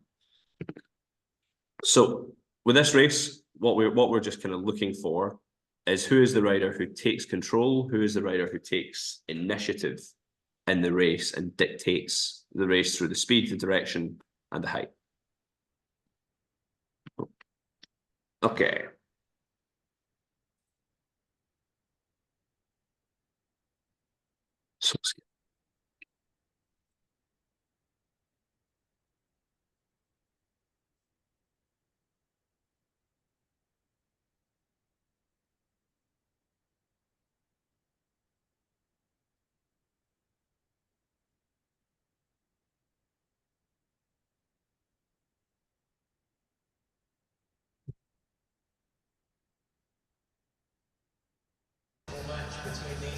So with this race, what we're just kind of looking for is who is the rider who takes control, who is the rider who takes initiative in the race and dictates the race through the speed, the direction, and the height. Okay. So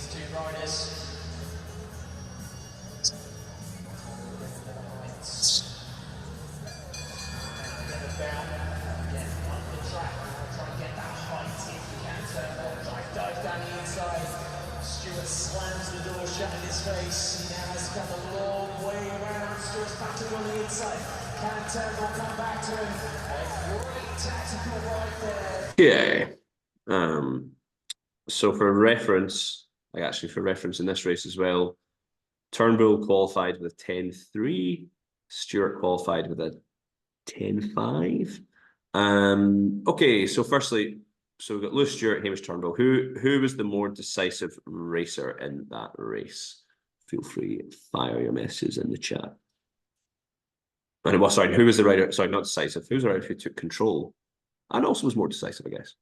these two riders. Slams the door shut in his face. He now has come a long way around. Stewart's batting on the inside. Can Turnbull come back to him? A great tactical right there. Yeah. So for reference, for reference in this race as well, Turnbull qualified with a 10.3. Stewart qualified with a 10.5. Okay, so firstly, so we've got Lewis Stewart, Hamish Turnbull. Who was the more decisive racer in that race? Feel free to fire your messages in the chat. And well, sorry, who was the rider? Sorry, not decisive. Who was the rider who took control and also was more decisive, I guess?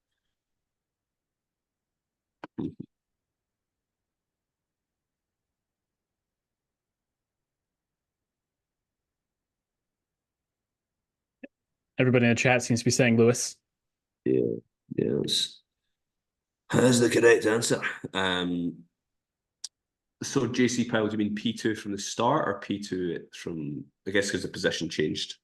Everybody in the chat seems to be saying Lewis. Yeah, that's the correct answer. So JC Powell, do you mean P2 from the start or P2 from, I guess, because the position changed?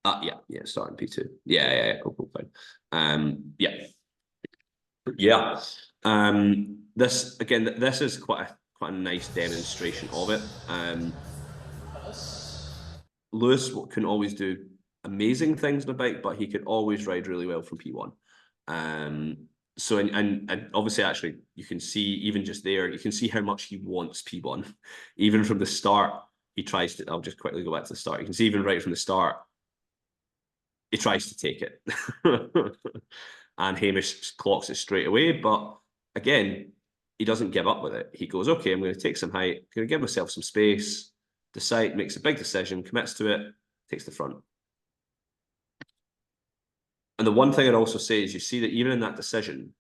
Yeah, starting P2. Yeah, cool, fine. This is quite a nice demonstration of it. Lewis can always do amazing things on a bike, but he could always ride really well from P1. So and obviously, actually, you can see even just there, you can see how much he wants P1. Even from the start, he tries to. I'll just quickly go back to the start. You can see even right from the start, he tries to take it, and Hamish clocks it straight away. But again, he doesn't give up with it. He goes, okay, I'm going to take some height, I'm going to give myself some space. Decide, makes a big decision, commits to it, takes the front. And the one thing I'd also say is you see that even in that decision,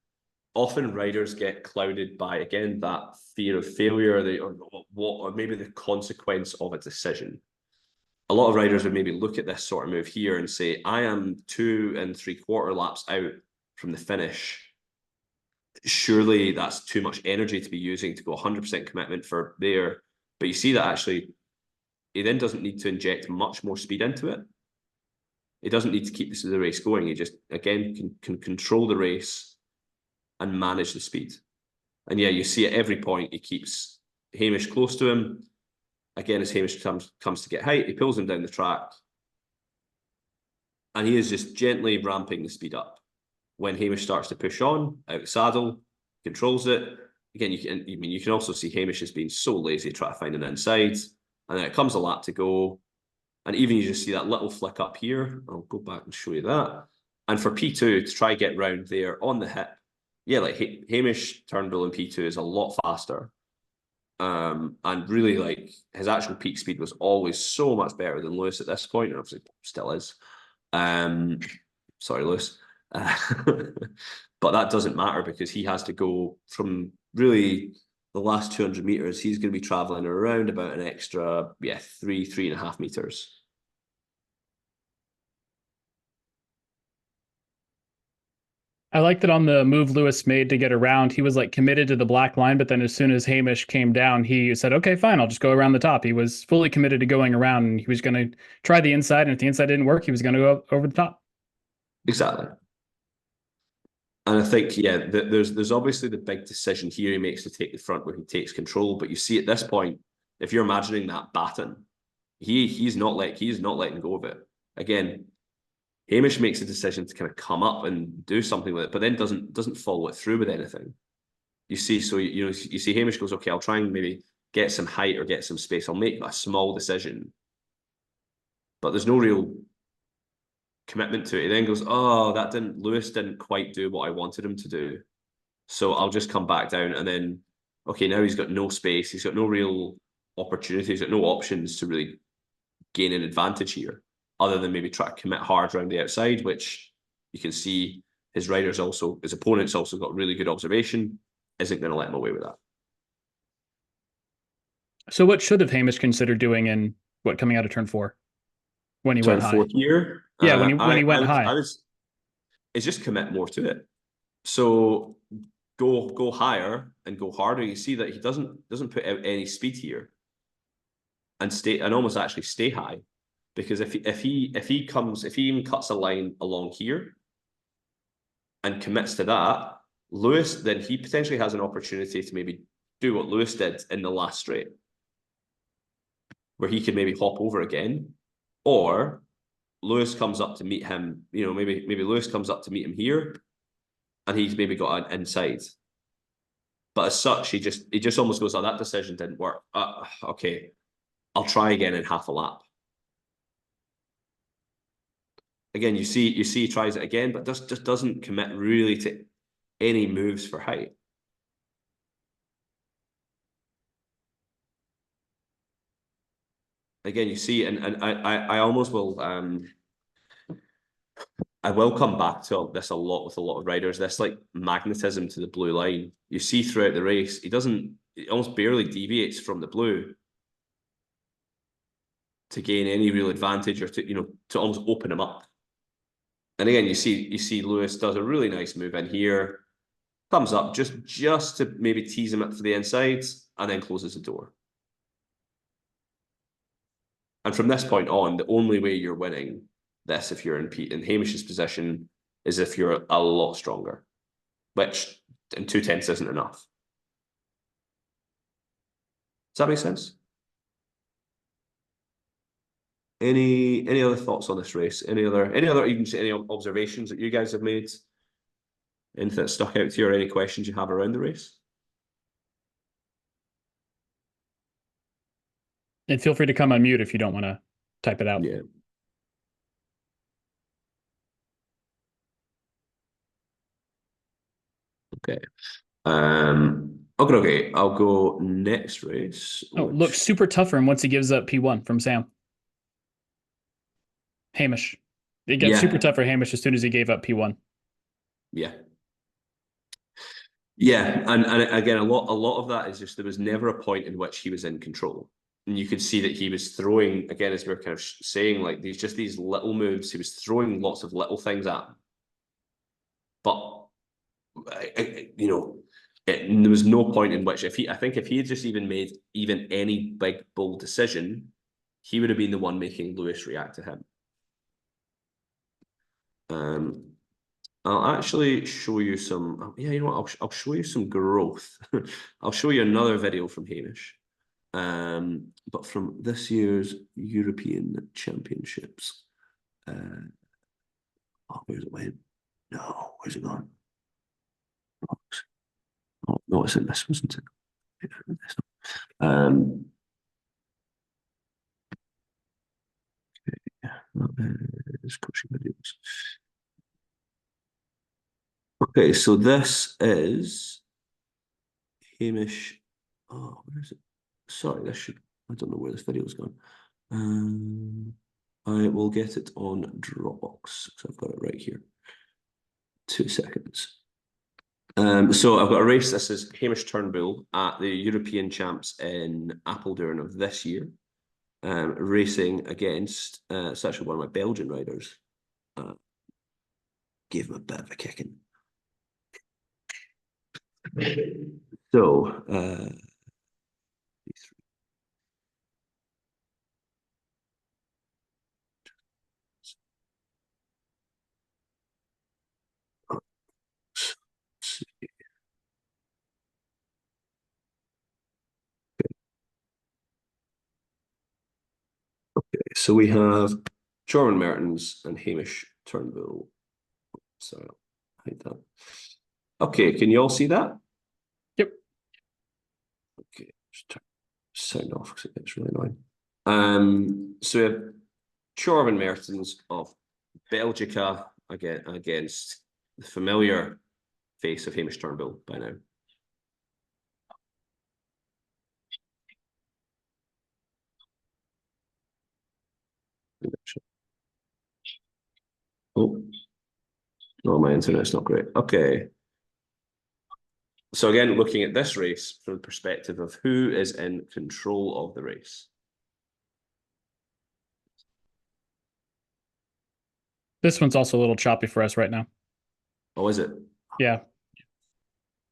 often riders get clouded by, again, that fear of failure or maybe the consequence of a decision. A lot of riders would maybe look at this sort of move here and say, I am 2 3/4 laps out from the finish. Surely that's too much energy to be using to go 100% commitment for there. But you see that actually, he then doesn't need to inject much more speed into it. He doesn't need to keep the race going. He just, again, can control the race and manage the speed. And yeah, you see at every point, he keeps Hamish close to him. Again, as Hamish comes to get height, he pulls him down the track. And he is just gently ramping the speed up. When Hamish starts to push on, out saddle, controls it. Again, you can also see Hamish has been so lazy trying to find an inside. And then it comes a lap to go. And even you just see that little flick up here. I'll go back and show you that. And for P2 to try get round there on the hip, yeah, like Hamish Turnbull in P2 is a lot faster. And really, like, his actual peak speed was always so much better than Lewis at this point, and obviously still is. Sorry, Lewis. But that doesn't matter because he has to go from really the last 200 meters, he's going to be traveling around about an extra, 3.5 meters. I like that on the move Lewis made to get around, he was like committed to the black line, but then as soon as Hamish came down, he said, okay, fine, I'll just go around the top. He was fully committed to going around, and he was going to try the inside, and if the inside didn't work, he was going to go over the top. Exactly. And I think, there's obviously the big decision here he makes to take the front where he takes control, but you see at this point, if you're imagining that baton, he's not letting go of it. Again, Hamish makes a decision to kind of come up and do something with it, but then doesn't follow it through with anything. You see, so you see Hamish goes, okay, I'll try and maybe get some height or get some space. I'll make a small decision, but there's no real commitment to it. He then goes, oh, Lewis didn't quite do what I wanted him to do. So I'll just come back down, and then, okay, now he's got no space. He's got no real opportunity. He's got no options to really gain an advantage here, other than maybe try to commit hard around the outside, which you can see his opponents also got really good observation, isn't going to let him away with that. So what should have Hamish considered doing in coming out of turn 4 when he went high? Here? Yeah, when he went high. It's just commit more to it. So go higher and go harder. You see that he doesn't put out any speed here, and almost actually stay high, because if he even cuts a line along here and commits to that, Lewis, then he potentially has an opportunity to maybe do what Lewis did in the last straight, where he could maybe hop over again, or Lewis comes up to meet him. Maybe Lewis comes up to meet him here, and he's maybe got an inside. But as such, he just almost goes, "Oh, that decision didn't work. Okay, I'll try again in half a lap." Again, you see he tries it again, but just doesn't commit really to any moves for height. Again, you see, and I almost will I will come back to this a lot with a lot of riders. This like magnetism to the blue line. You see throughout the race, he almost barely deviates from the blue to gain any real advantage, or to almost open him up. And again, you see Lewis does a really nice move in here, comes up just to maybe tease him up to the inside, and then closes the door. And from this point on, the only way you're winning this, if you're in Hamish's position, is if you're a lot stronger, which in 2/10 isn't enough. Does that make sense? Any other thoughts on this race? Any other even any observations that you guys have made? Anything that stuck out to you, or any questions you have around the race? And feel free to come on mute if you don't want to type it out. Yeah. Okay. Okay. I'll go next race. Oh, looks super tough for him once he gives up P1 from Sam. Hamish. It got super tough for Hamish as soon as he gave up P1. Yeah. Yeah, and again, a lot of that is just there was never a point in which he was in control. And you could see that he was throwing, again, as we were kind of saying, like these little moves. He was throwing lots of little things at him. But there was no point in which I think if he had just even made even any big bold decision, he would have been the one making Lewis react to him. I'll actually show you some. Yeah, you know what? I'll show you some growth. I'll show you another video from Hamish, but from this year's European Championships. Oh, where's it went? No, where's it gone? Oh no, it's in this, wasn't it? Yeah, it's coaching videos. Okay, so this is Hamish. Oh, where is it? Sorry, I don't know where this video's gone. I will get it on Dropbox, because I've got it right here. 2 seconds. So I've got a race. This is Hamish Turnbull at the European Champs in Apeldoorn of this year, racing against it's actually one of my Belgian riders. Gave him a bit of a kicking. So so we have Jordan Mertens and Hamish Turnbull. So I'll hide that. Okay, can you all see that? Yep. Okay, just turn sound off because it gets really annoying. So we have Jordan Mertens of Belgica against the familiar face of Hamish Turnbull by now. Oh, no, my internet's not great. Okay. So again, looking at this race from the perspective of who is in control of the race. This one's also a little choppy for us right now. Oh, is it? Yeah.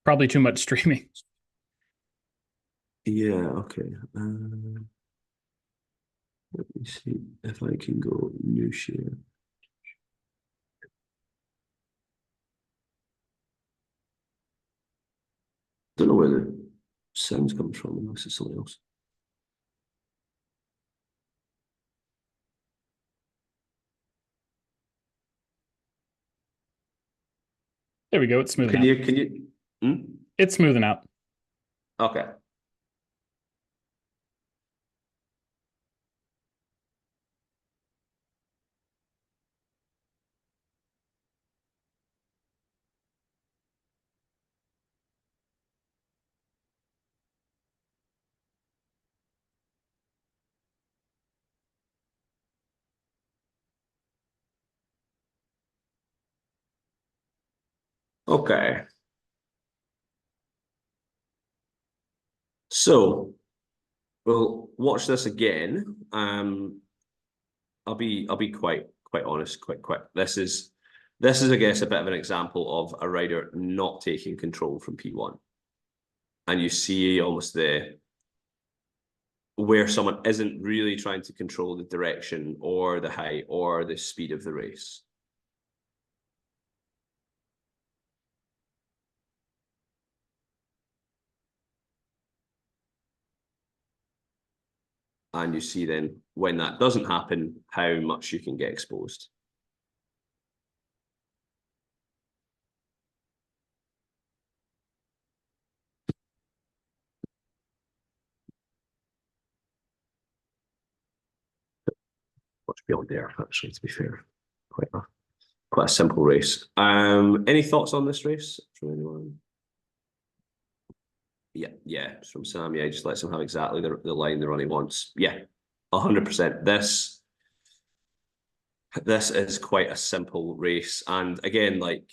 Probably too much streaming. Yeah, okay. Let me see if I can go new share. Don't know where the sounds comes from, unless it's something else. There we go. It's smoothing out. Can you? It's smoothing out. Okay. Okay. So we'll watch this again. I'll be quite honest, quite quick. This is I guess a bit of an example of a rider not taking control from P1. And you see almost where someone isn't really trying to control the direction or the height or the speed of the race. And you see then when that doesn't happen, how much you can get exposed. Much beyond there, actually, to be fair. Quite a simple race. Any thoughts on this race from anyone? Yeah, it's from Sam. Yeah, just lets him have exactly the line the run he wants. Yeah, 100%. This is quite a simple race. And again, like,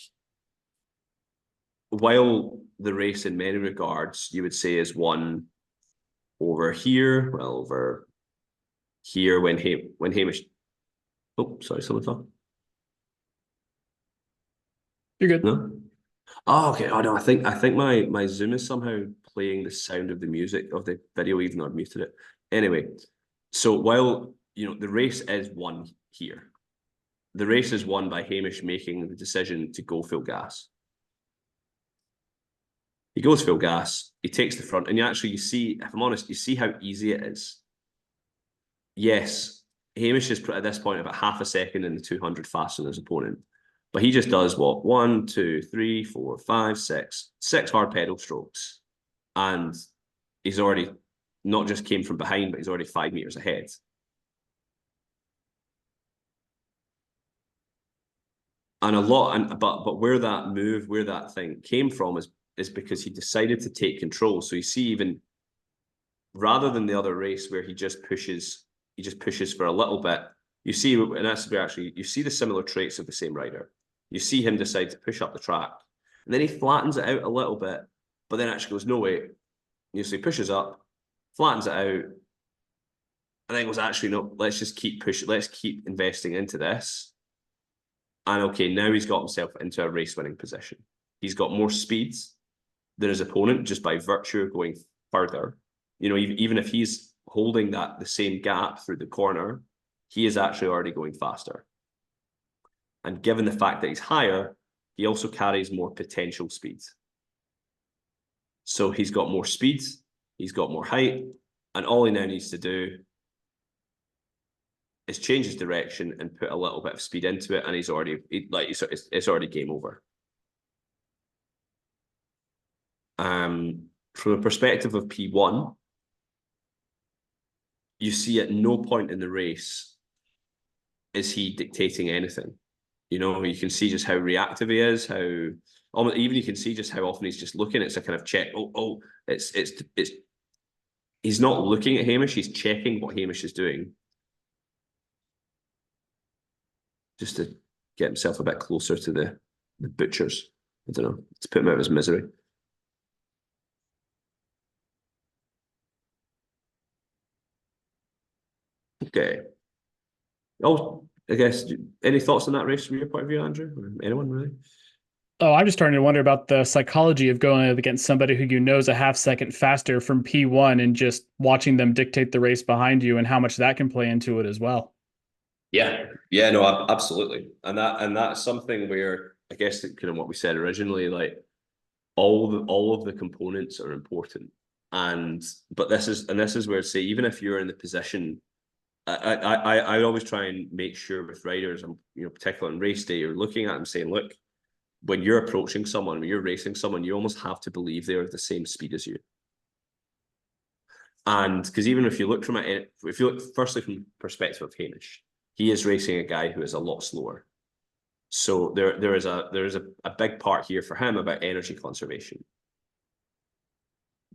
while the race in many regards, you would say is won over here, well, over here when Hamish. Oh, sorry, someone thought. You're good. No? Oh, okay. Oh no, I think my Zoom is somehow playing the sound of the music of the video, even though I've muted it. Anyway, so while the race is won here, the race is won by Hamish making the decision to go full gas. He goes full gas, he takes the front, and you see, if I'm honest, you see how easy it is. Yes, Hamish is at this point about half a second in the 200 faster than his opponent. But he just does what? 1, 2, 3, 4, 5, 6. 6 hard pedal strokes. And he's already not just came from behind, but he's already 5 meters ahead. And but where that thing came from is because he decided to take control. So you see, even rather than the other race where he just pushes for a little bit, you see, and that's where actually you see the similar traits of the same rider. You see him decide to push up the track, and then he flattens it out a little bit, but then actually goes, no, wait. You see, pushes up, flattens it out, and then goes, actually, no, let's just keep pushing, let's keep investing into this. And okay, now he's got himself into a race-winning position. He's got more speed than his opponent just by virtue of going further. Even if he's holding the same gap through the corner, he is actually already going faster. And given the fact that he's higher, he also carries more potential speed. So he's got more speed, he's got more height, and all he now needs to do is change his direction and put a little bit of speed into it, and it's already game over. From a perspective of P1, you see at no point in the race is he dictating anything. You can see just how reactive he is, even you can see just how often he's just looking. It's a kind of check. He's not looking at Hamish, he's checking what Hamish is doing. Just to get himself a bit closer to the butchers. I don't know, to put him out of his misery. Okay. Oh, I guess, any thoughts on that race from your point of view, Andrew? Or anyone, really? Oh, I'm just starting to wonder about the psychology of going up against somebody who you know is a half second faster from P1 and just watching them dictate the race behind you and how much that can play into it as well. Yeah, no, absolutely, and that's something where I guess kind of what we said originally, like all of the components are important, but this is where, say, even if you're in the position, I always try and make sure with riders, and particularly on race day, you're looking at them saying, look, when you're approaching someone, when you're racing someone, you almost have to believe they're the same speed as you. And because even if you look firstly from perspective of Hamish, he is racing a guy who is a lot slower. So there is a big part here for him about energy conservation.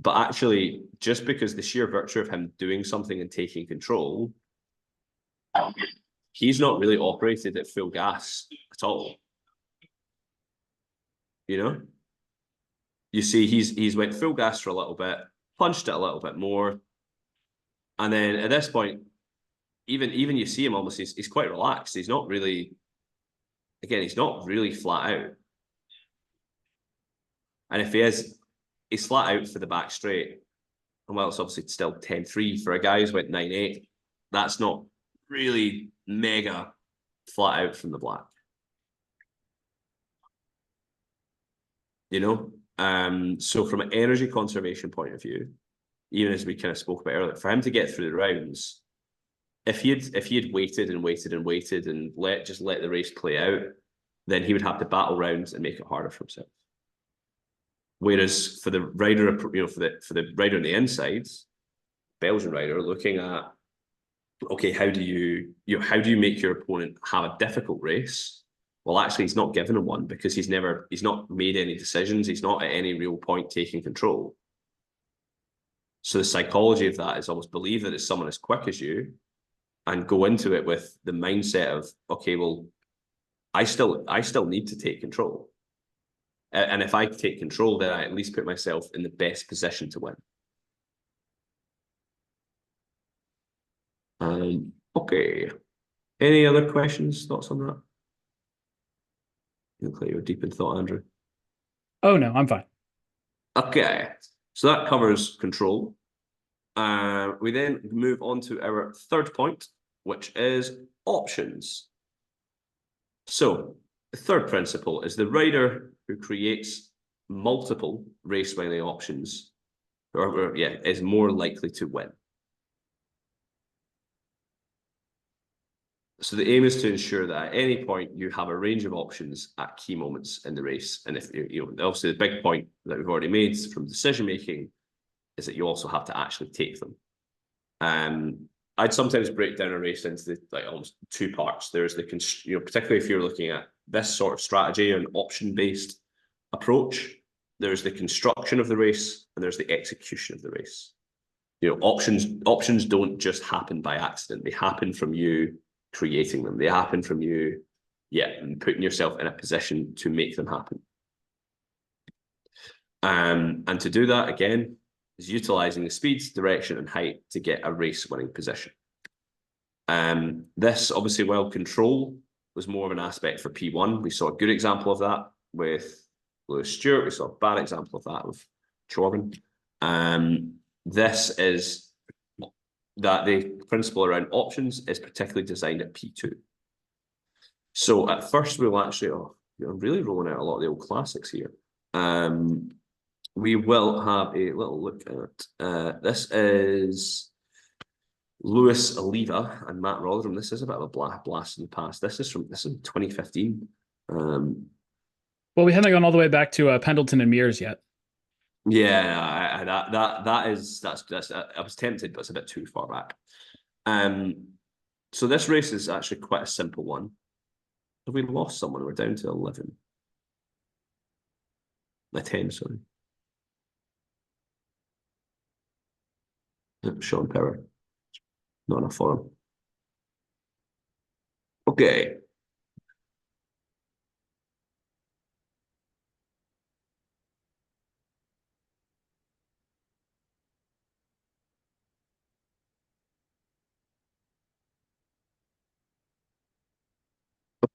But actually, just because the sheer virtue of him doing something and taking control, he's not really operated at full gas at all. You see, he's went full gas for a little bit, punched it a little bit more, and then at this point, even you see him almost, he's quite relaxed. He's not really flat out. And if he is, he's flat out for the back straight. And while it's obviously still 10-3 for a guy who's went 9-8, that's not really mega flat out from the black. So from an energy conservation point of view, even as we kind of spoke about earlier, for him to get through the rounds, if he had waited and waited and waited and let the race play out, then he would have to battle rounds and make it harder for himself. Whereas for the rider, for the rider on the insides, Belgian rider, looking at, okay, how do you make your opponent have a difficult race? Well, actually, he's not given him one because he's not made any decisions. He's not at any real point taking control. So the psychology of that is almost believe that it's someone as quick as you, and go into it with the mindset of, okay, well, I still need to take control. And if I take control, then I at least put myself in the best position to win. Okay. Any other questions, thoughts on that? You look like you're deep in thought, Andrew. Oh, no, I'm fine. Okay. So that covers control. We then move on to our third point, which is options. So the third principle is the rider who creates multiple race winning options, is more likely to win. So the aim is to ensure that at any point you have a range of options at key moments in the race. And if obviously the big point that we've already made from decision making is that you also have to actually take them. I'd sometimes break down a race into almost two parts. There's the particularly if you're looking at this sort of strategy, an option-based approach, there's the construction of the race and there's the execution of the race. Options don't just happen by accident. They happen from you creating them. They happen from you, and putting yourself in a position to make them happen. And to do that, again, is utilizing the speed, direction, and height to get a race-winning position. This, obviously, while control was more of an aspect for P1, we saw a good example of that with Lewis Stewart. We saw a bad example of that with Chorban. This is that the principle around options is particularly designed at P2. So at first we'll actually, I'm really rolling out a lot of the old classics here. We will have a little look at, this is Lewis Oliva and Matt Velodrome. This is a bit of a blast in the past. This is 2015. Well, we haven't gone all the way back to Pendleton and Mears yet. Yeah, that's I was tempted, but it's a bit too far back. So this race is actually quite a simple one. Have we lost someone? We're down to 11. 10, sorry. Sean Power. Not enough for him. Okay.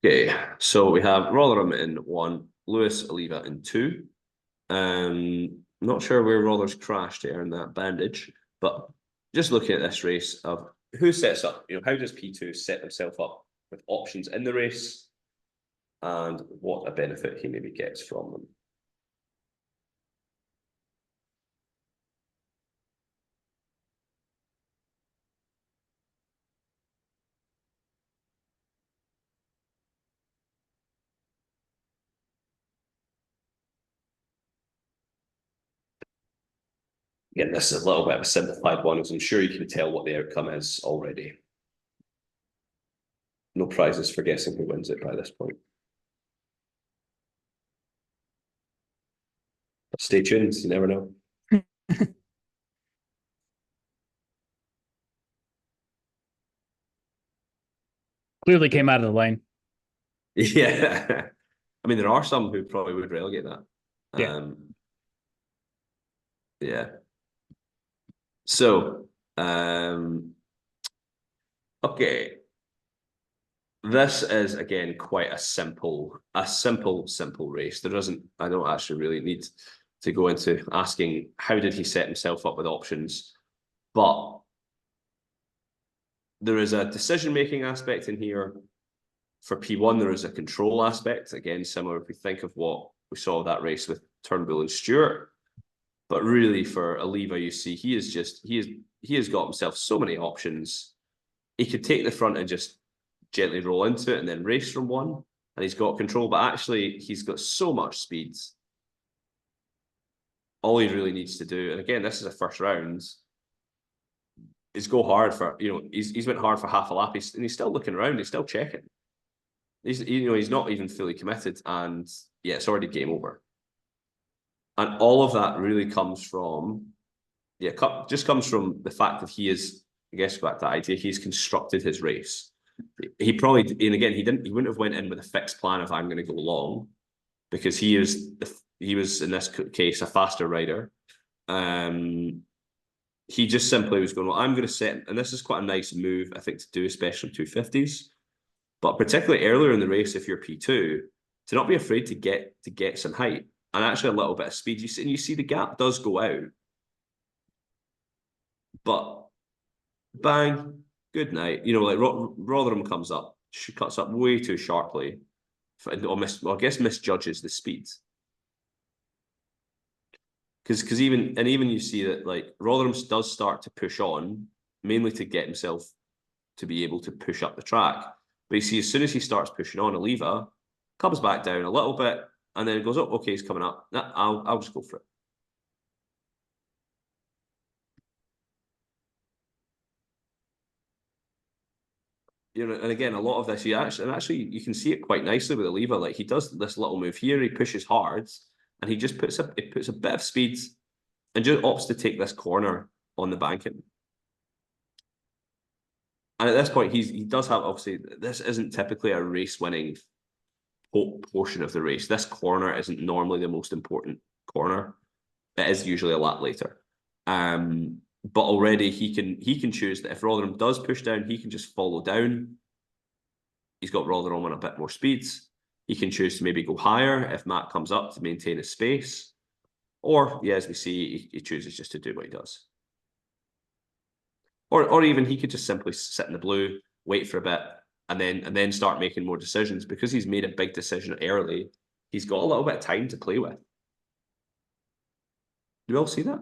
Okay, so we have Rotherham in 1, Lewis, Oliva in 2. Not sure where Rollers crashed to earn that bandage, but just looking at this race of who sets up, how does P2 set himself up with options in the race and what a benefit he maybe gets from them. Again, this is a little bit of a simplified one, as I'm sure you can tell what the outcome is already. No prizes for guessing who wins it by this point. But stay tuned, you never know. Clearly came out of the lane. Yeah. I mean, there are some who probably would relegate that. Yeah. Yeah. So, okay. This is again quite a simple race. I don't actually really need to go into asking how did he set himself up with options, but there is a decision-making aspect in here. For P1, there is a control aspect. Again, similar if we think of what we saw that race with Turnbull and Stewart. But really for Oliva, you see he has got himself so many options. He could take the front and just gently roll into it and then race from 1. And he's got control, but actually he's got so much speed. All he really needs to do, and again, this is a first round, is go hard for, he's went hard for half a lap, and he's still looking around, he's still checking. He's not even fully committed, and yeah, it's already game over. And all of that really comes from, just comes from the fact that he is, I guess back to that idea, he's constructed his race. He probably, and again, he wouldn't have went in with a fixed plan of I'm going to go long, because he was in this case a faster rider. He just simply was going, well, I'm going to set, and this is quite a nice move, I think, to do, especially 250s. But particularly earlier in the race, if you're P2, to not be afraid to get some height and actually a little bit of speed. You see the gap does go out, but bang, good night. Like Rotherham comes up, she cuts up way too sharply, I guess misjudges the speed. Because even you see that like Rotherham does start to push on, mainly to get himself to be able to push up the track. But you see, as soon as he starts pushing on, Oliva comes back down a little bit, and then it goes, oh, okay, he's coming up. Nah, I'll just go for it. And again, a lot of this, actually you can see it quite nicely with Oliva. Like he does this little move here, he pushes hard, and he just puts a bit of speed and just opts to take this corner on the banking. And at this point, he does have, obviously, this isn't typically a race-winning portion of the race. This corner isn't normally the most important corner. It is usually a lap later. But already he can choose that if Rotherham does push down, he can just follow down. He's got Rotherham on a bit more speed. He can choose to maybe go higher if Matt comes up to maintain his space. Or, yeah, as we see, he chooses just to do what he does. Or even he could just simply sit in the blue, wait for a bit, and then start making more decisions. Because he's made a big decision early, he's got a little bit of time to play with. Do you all see that?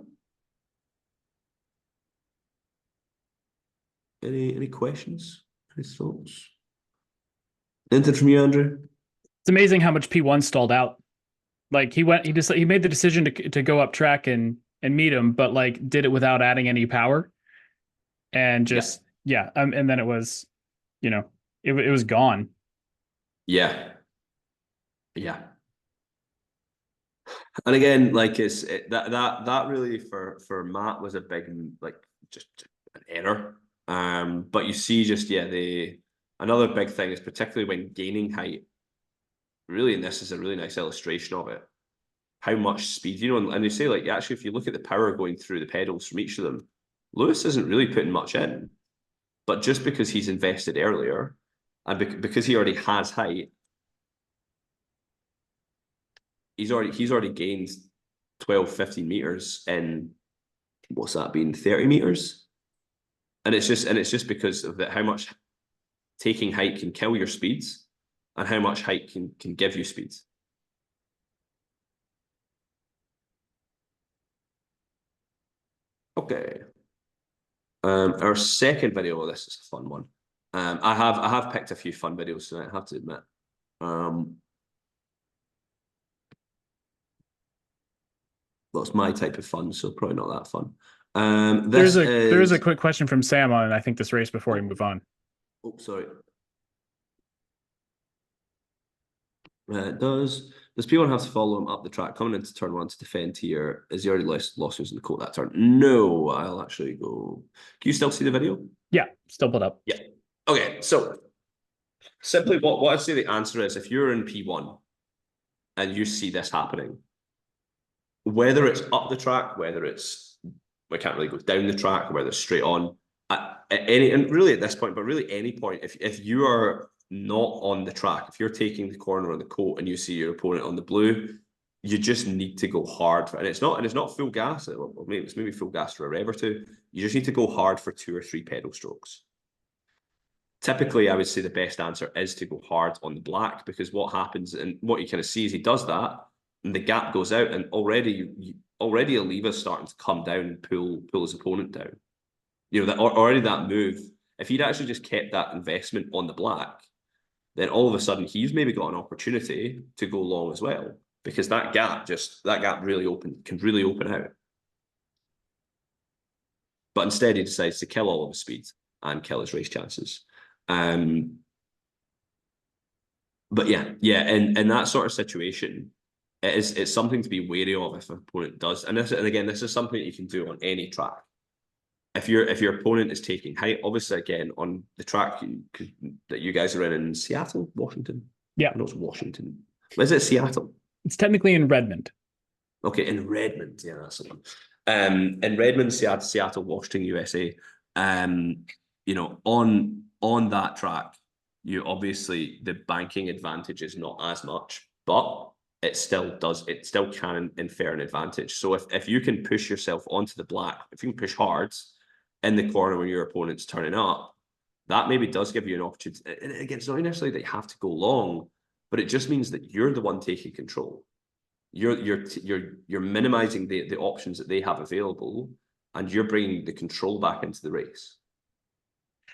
Any questions? Any thoughts? Anything from you, Andrew? It's amazing how much P1 stalled out. Like he made the decision to go up track and meet him, but like did it without adding any power. And just and then it was, it was gone. Yeah. And again, like that really for Matt was a big just an error. But you see, another big thing is particularly when gaining height. Really, and this is a really nice illustration of it. How much speed, and they say like actually, if you look at the power going through the pedals from each of them, Lewis isn't really putting much in, but just because he's invested earlier and because he already has height, he's already gained 12, 15 meters in, what's that been, 30 meters? And it's just because of how much taking height can kill your speeds and how much height can give you speeds. Okay. Our second video, this is a fun one. I have picked a few fun videos tonight, I have to admit. Well, it's my type of fun, so probably not that fun. There is a quick question from Sam on, I think, this race before we move on. Oh, sorry. Does P1 have to follow him up the track coming into turn 1 to defend here? Is he already lost who's in the coat that turn? No, I'll actually go. Can you still see the video? Yeah, still put up. Yeah. Okay, so simply what I'd say the answer is, if you're in P1 and you see this happening, whether it's up the track, whether it's, we can't really go down the track, or whether it's straight on, at any, and really at this point, but really any point, if you are not on the track, if you're taking the corner on the coat and you see your opponent on the blue, you just need to go hard. And it's not full gas, it's maybe full gas for a rev or two. You just need to go hard for 2 or 3 pedal strokes. Typically, I would say the best answer is to go hard on the black, because what happens, and what you kind of see is he does that, and the gap goes out, and already a lever's starting to come down and pull his opponent down. You know, that already that move, if he'd actually just kept that investment on the black, then all of a sudden he's maybe got an opportunity to go long as well, because that gap really can really open out. But instead he decides to kill all of his speed and kill his race chances. But yeah, in that sort of situation, it's something to be wary of if an opponent does. And again, this is something that you can do on any track. If your opponent is taking height, obviously, again, on the track that you guys are in Seattle, Washington. Yeah, no, it's Washington. Is it Seattle? It's technically in Redmond. Okay, in Redmond, yeah, that's the one. In Redmond, Seattle, Washington, USA. You know, on that track, you obviously, the banking advantage is not as much, but it still can infer an advantage. So if you can push yourself onto the black, if you can push hard in the corner when your opponent's turning up, that maybe does give you an opportunity. And again, it's not necessarily that you have to go long, but it just means that you're the one taking control. You're minimizing the options that they have available, and you're bringing the control back into the race.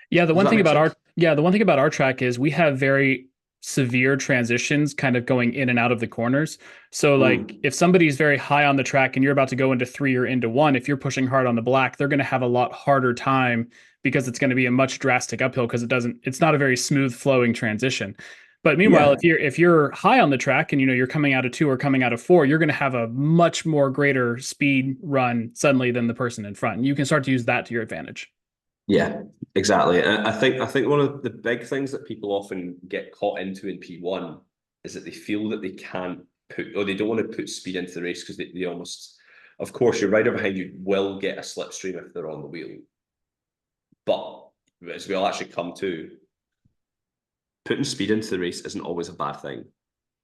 Yeah, the one thing about our track is we have very severe transitions kind of going in and out of the corners. So like if somebody's very high on the track and you're about to go into 3 or into 1, if you're pushing hard on the black, they're going to have a lot harder time, because it's going to be a much drastic uphill, because it's not a very smooth flowing transition. But meanwhile, if you're high on the track and you're coming out of 2 or coming out of 4, you're going to have a much more greater speed run suddenly than the person in front. And you can start to use that to your advantage. Yeah, exactly. And I think one of the big things that people often get caught into in P1 is that they feel that they can't put, or they don't want to put speed into the race, because they almost, of course, your rider behind you will get a slipstream if they're on the wheel. But as we'll actually come to, putting speed into the race isn't always a bad thing.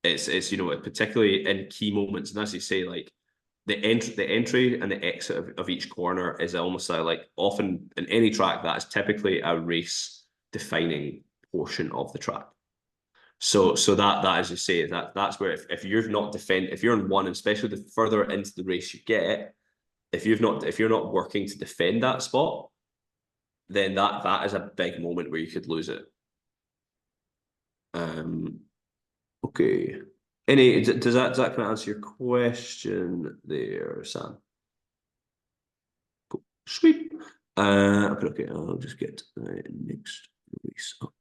It's particularly in key moments, and as you say, like the entry and the exit of each corner is almost like often in any track that is typically a race defining portion of the track. So that as you say, that's where if you're in 1, especially the further into the race you get, if you're not working to defend that spot, then that is a big moment where you could lose it. Okay. Does that kind of answer your question there, Sam? Cool. Sweet. Okay, I'll just get the next release up.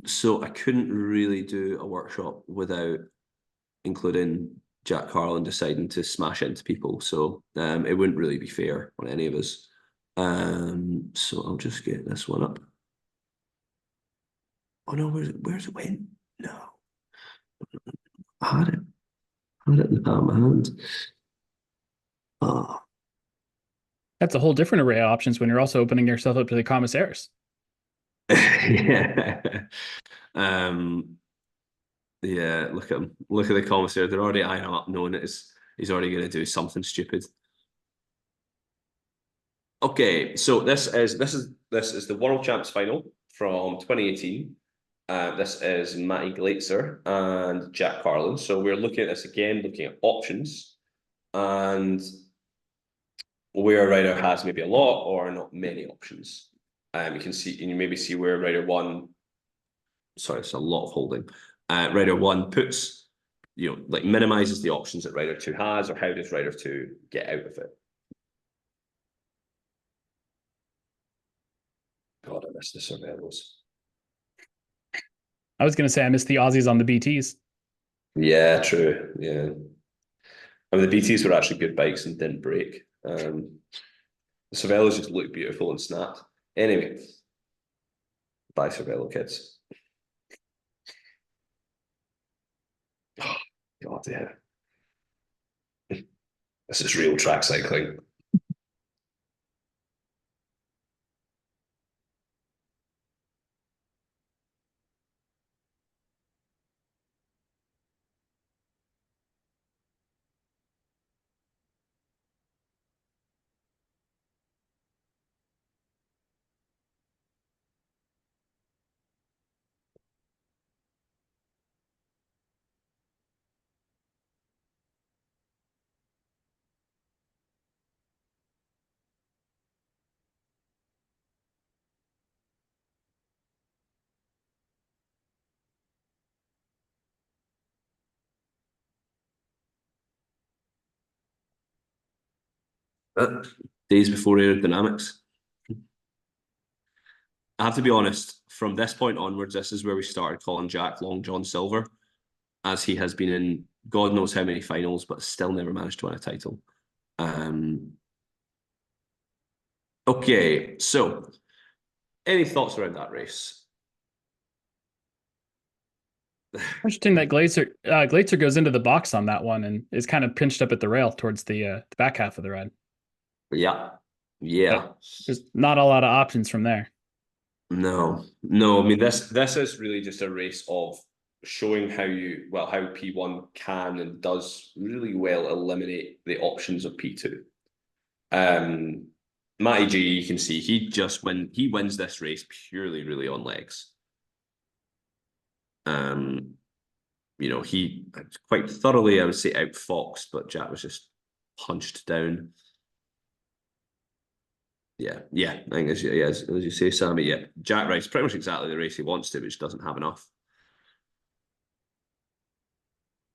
So I couldn't really do a workshop without including Jack Carlin deciding to smash into people, so it wouldn't really be fair on any of us. So I'll just get this one up. Oh no, where's it went? No. I had it in the palm of my hand. Oh. That's a whole different array of options when you're also opening yourself up to the commissaires. Yeah. Yeah, look at him. Look at the comments there. They're already eyeing him up, knowing that he's already going to do something stupid. Okay, so this is the World Champs final from 2018. This is Matty Glaetzer and Jack Carlin. So we're looking at this again, looking at options and where a rider has maybe a lot or not many options. You can see, and you maybe see where rider one. Sorry, it's a lot of holding. Rider one puts, like minimizes the options that rider two has, or how does rider two get out of it? God, I miss the Cervelos. I was going to say I missed the Aussies on the BTs. Yeah, true. Yeah. I mean, the BTs were actually good bikes and didn't break. The Cervelos just looked beautiful and snapped. Anyway, bye Cervelo kids. Oh, God, yeah. This is real track cycling. Days before aerodynamics. I have to be honest, from this point onwards, this is where we started calling Jack Long John Silver, as he has been in God knows how many finals, but still never managed to win a title. Okay, so any thoughts around that race? Interesting that Glaetzer goes into the box on that one and is kind of pinched up at the rail towards the back half of the ride. Yeah. There's not a lot of options from there. No. I mean, this is really just a race of showing how P1 can and does really well eliminate the options of P2. Matty G, you can see he wins this race purely really on legs. He quite thoroughly, I would say, outfoxed, but Jack was just punched down. Yeah. I think as you say, Sammy, yeah, Jack rides pretty much exactly the race he wants to, which doesn't have enough.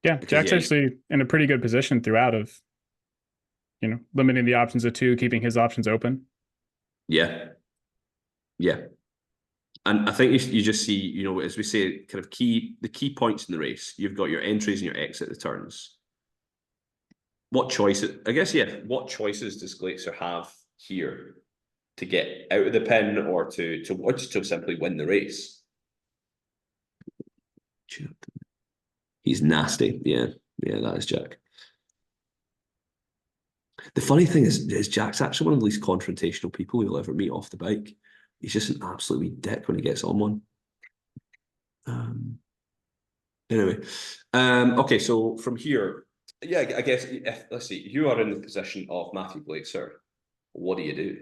Yeah, Jack's actually in a pretty good position throughout of, limiting the options of two, keeping his options open. Yeah. And I think you just see, as we say, kind of the key points in the race. You've got your entries and your exit returns. What choices does Glaetzer have here to get out of the pin or to simply win the race? He's nasty. Yeah, that is Jack. The funny thing is Jack's actually one of the least confrontational people you'll ever meet off the bike. He's just an absolute wee dick when he gets on one. Anyway, okay, so from here, yeah, I guess, let's see, you are in the position of Matthew Glaetzer. What do you do?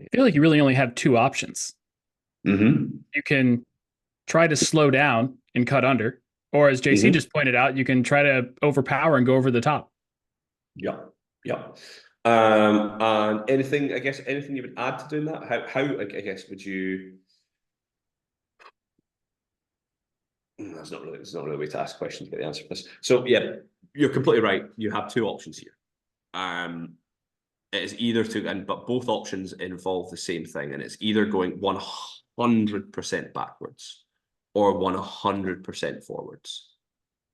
I feel like you really only have two options. Mm-hmm. You can try to slow down and cut under, or as JC just pointed out, you can try to overpower and go over the top. Yeah. And anything you would add to doing that? How I guess would you? There's not really a way to ask questions to get the answer to this. So yeah, you're completely right. You have two options here. It is either but both options involve the same thing, and it's either going 100% backwards or 100% forwards.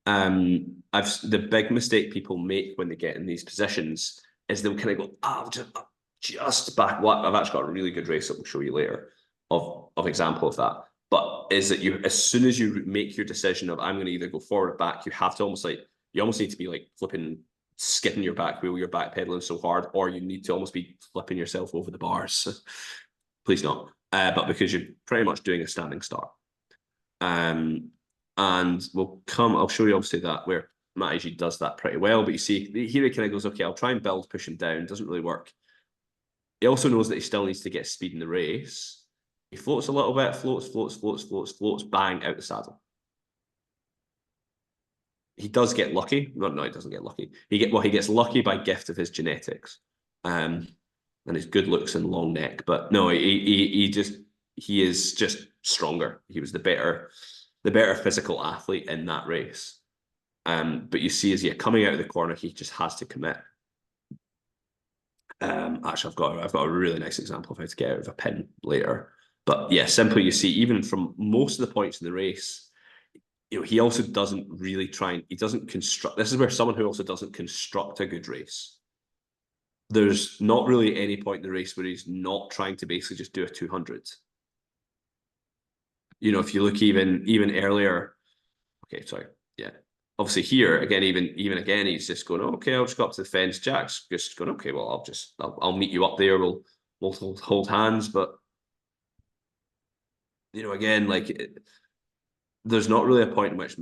The big mistake people make when they get in these positions is they'll kind of go, just back. What I've actually got a really good race that we'll show you later of example of that. But is that as soon as you make your decision of I'm going to either go forward or back, you almost need to be like flipping skidding your back wheel, you're backpedaling so hard, or you need to almost be flipping yourself over the bars. Please not. But because you're pretty much doing a standing start. And I'll show you obviously that where Matt Ag does that pretty well, but you see here he kind of goes, okay, I'll try and build, push him down. Doesn't really work. He also knows that he still needs to get speed in the race. He floats a little bit, floats, bang, out the saddle. He does get lucky. No, he doesn't get lucky. He gets lucky by gift of his genetics, and his good looks and long neck. But no, he is just stronger. He was the better physical athlete in that race. But you see, as you're coming out of the corner, he just has to commit. Actually, I've got a really nice example of how to get out of a pin later. But yeah, simply you see, even from most of the points in the race, he also doesn't really he doesn't construct. This is where someone who also doesn't construct a good race. There's not really any point in the race where he's not trying to basically just do a 200. If you look even earlier, okay, sorry, yeah. Obviously here again, even again, he's just going, oh, okay, I'll just go up to the fence. Jack's just going, okay, well, I'll meet you up there. We'll hold hands, but again, there's not really a point in which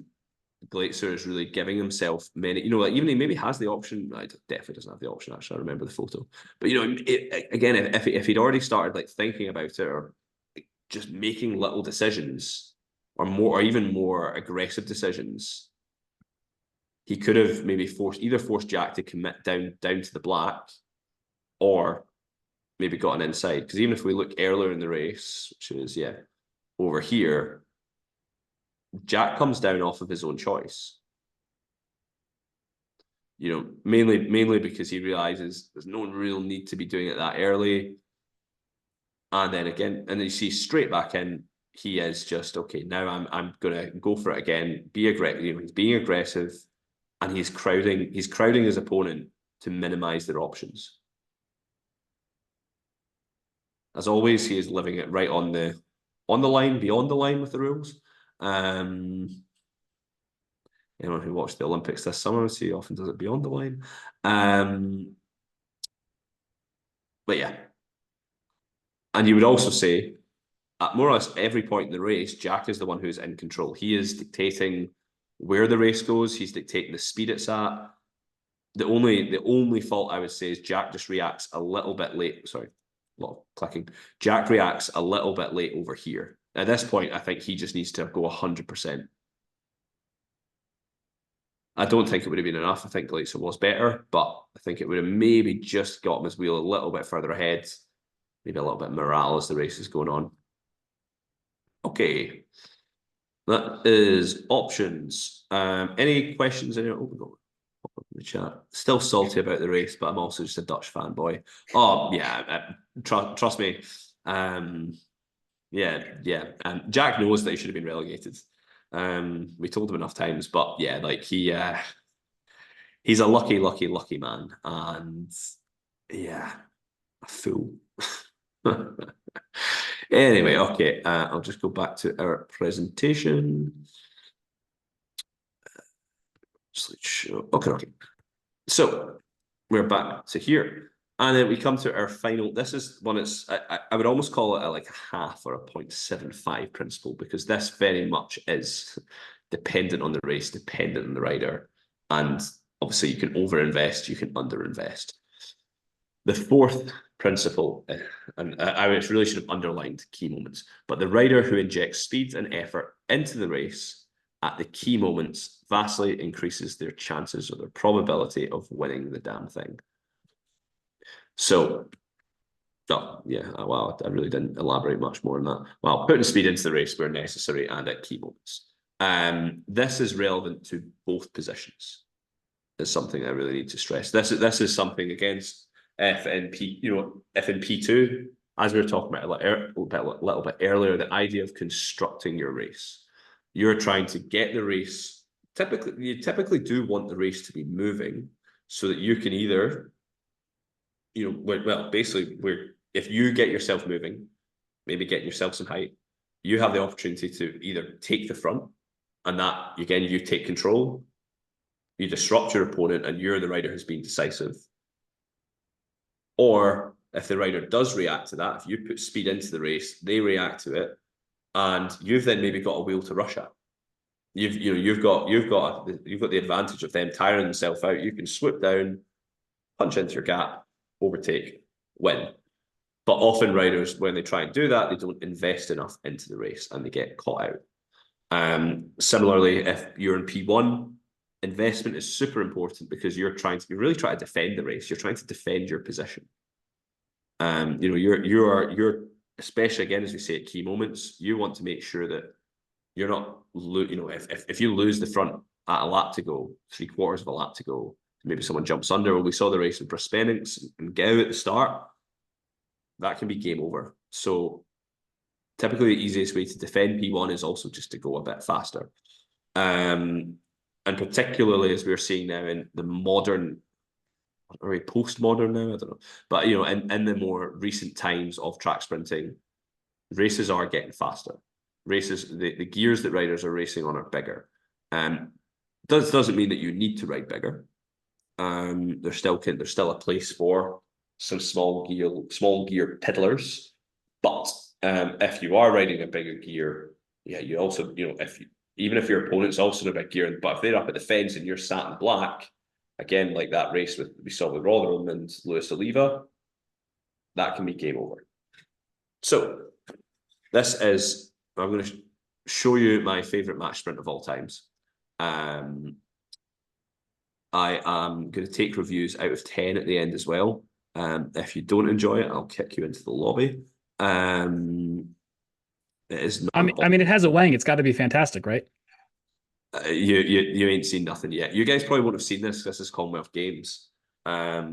Glazer is really giving himself many, even he maybe has the option. I definitely doesn't have the option. Actually, I remember the photo, but again, if he'd already started thinking about it or just making little decisions or even more aggressive decisions, he could have maybe forced Jack to commit down to the black, or maybe gotten inside. Because even if we look earlier in the race, which is over here, Jack comes down off of his own choice. Mainly because he realizes there's no real need to be doing it that early. And then you see straight back in, he is just, okay, now I'm gonna go for it again, be aggressive. He's being aggressive, and he's crowding his opponent to minimize their options. As always, he is living it right on the line, beyond the line with the rules. Anyone who watched the Olympics this summer, see, he often does it beyond the line. But yeah. And you would also say, at more or less every point in the race, Jack is the one who's in control. He is dictating where the race goes. He's dictating the speed it's at. The only fault I would say is Jack just reacts a little bit late. Sorry, a lot of clicking. Jack reacts a little bit late over here. At this point, I think he just needs to go 100%. I don't think it would have been enough. I think Glazer was better, but I think it would have maybe just got him his wheel a little bit further ahead. Maybe a little bit of morale as the race is going on. Okay. That is options. Any questions in your the chat? Still salty about the race, but I'm also just a Dutch fanboy. Oh yeah, trust me. Jack knows that he should have been relegated. We told him enough times, but yeah, he's a lucky man, and yeah, a fool. Anyway, okay, I'll just go back to our presentation. Slideshow. Okay. So we're back to here, and then we come to our final. This is one. I would almost call it a half or a 0.75 principle, because this very much is dependent on the race, dependent on the rider, and obviously you can overinvest, you can underinvest. The fourth principle, and I really should have underlined key moments, but the rider who injects speed and effort into the race at the key moments vastly increases their chances or their probability of winning the damn thing. So, I really didn't elaborate much more on that. Well, putting speed into the race where necessary and at key moments. This is relevant to both positions. Is something I really need to stress. This is something against if in P2, as we were talking about a little bit earlier, the idea of constructing your race. You're trying to get the race. You typically do want the race to be moving so that you can either, if you get yourself moving, maybe get yourself some height, you have the opportunity to either take the front, and that again you take control, you disrupt your opponent and you're the rider who's been decisive. Or if the rider does react to that, if you put speed into the race, they react to it, and you've then maybe got a wheel to rush at. You've got the advantage of them tiring themselves out. You can swoop down, punch into your gap, overtake, win. But often riders, when they try and do that, they don't invest enough into the race and they get caught out. Similarly, if you're in P1, investment is super important because you're really trying to defend the race. You're trying to defend your position. You're especially again, as we say at key moments, you want to make sure that you're not, if you lose the front at a lap to go, 3/4 of a lap to go, maybe someone jumps under. Well, we saw the race in Prospenix and Gau at the start. That can be game over. So typically the easiest way to defend P1 is also just to go a bit faster. And particularly as we're seeing now in the modern, are we postmodern now? I don't know. But in the more recent times of track sprinting, races are getting faster. The gears that riders are racing on are bigger. Doesn't mean that you need to ride bigger. There's still a place for some small gear piddlers, but if you are riding a bigger gear, yeah, you also even if your opponent's also in a big gear, but if they're up at the fence and you're sat in black, again, like that race we saw with Velodrome and Lewis Oliva, that can be game over. So I'm going to show you my favorite match sprint of all times. I am going to take reviews out of 10 at the end as well. If you don't enjoy it, I'll kick you into the lobby. It is. I mean, it has a Wang. It's got to be fantastic, right? You ain't seen nothing yet. You guys probably won't have seen this. This is Commonwealth Games, so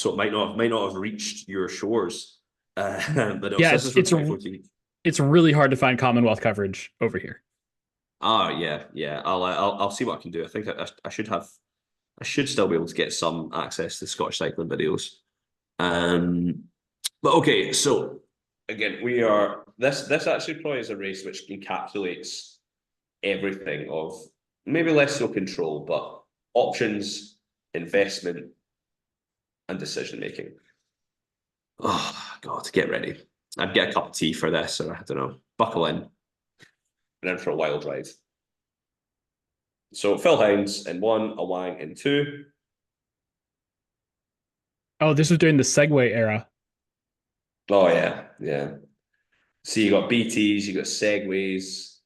it might not have reached your shores. But yeah, it's really hard to find Commonwealth coverage over here. Oh yeah. I'll see what I can do. I think I should still be able to get some access to Scottish cycling videos. But okay, so again, this actually probably is a race which encapsulates everything of maybe less so control, but options, investment, and decision making. Oh God, get ready. I'd get a cup of tea for this, or I don't know, buckle in. And in for a wild ride. So Phil Hines in 1, a Wang in 2. Oh, this was during the Segway era. Oh yeah. So you got BTs, you got Segways,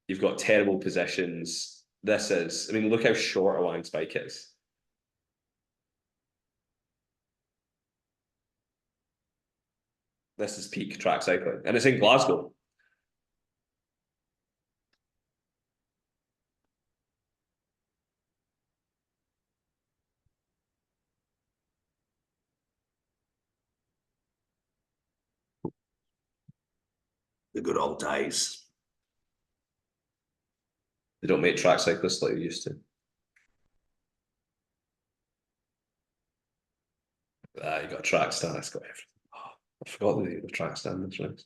you've got terrible positions. Look how short a Wang's bike is. This is peak track cycling, and it's in Glasgow. The good old days. They don't make track cyclists like they used to. You got a track stand. It's got everything. Oh, I forgot the track stand. That's right.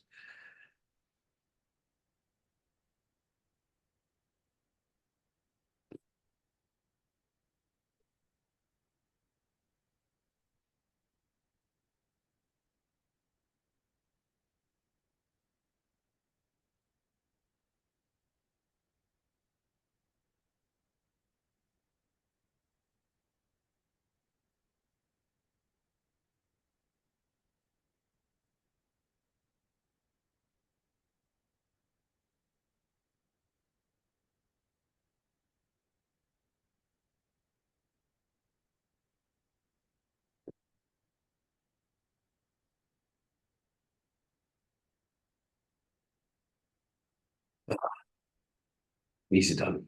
Easy done.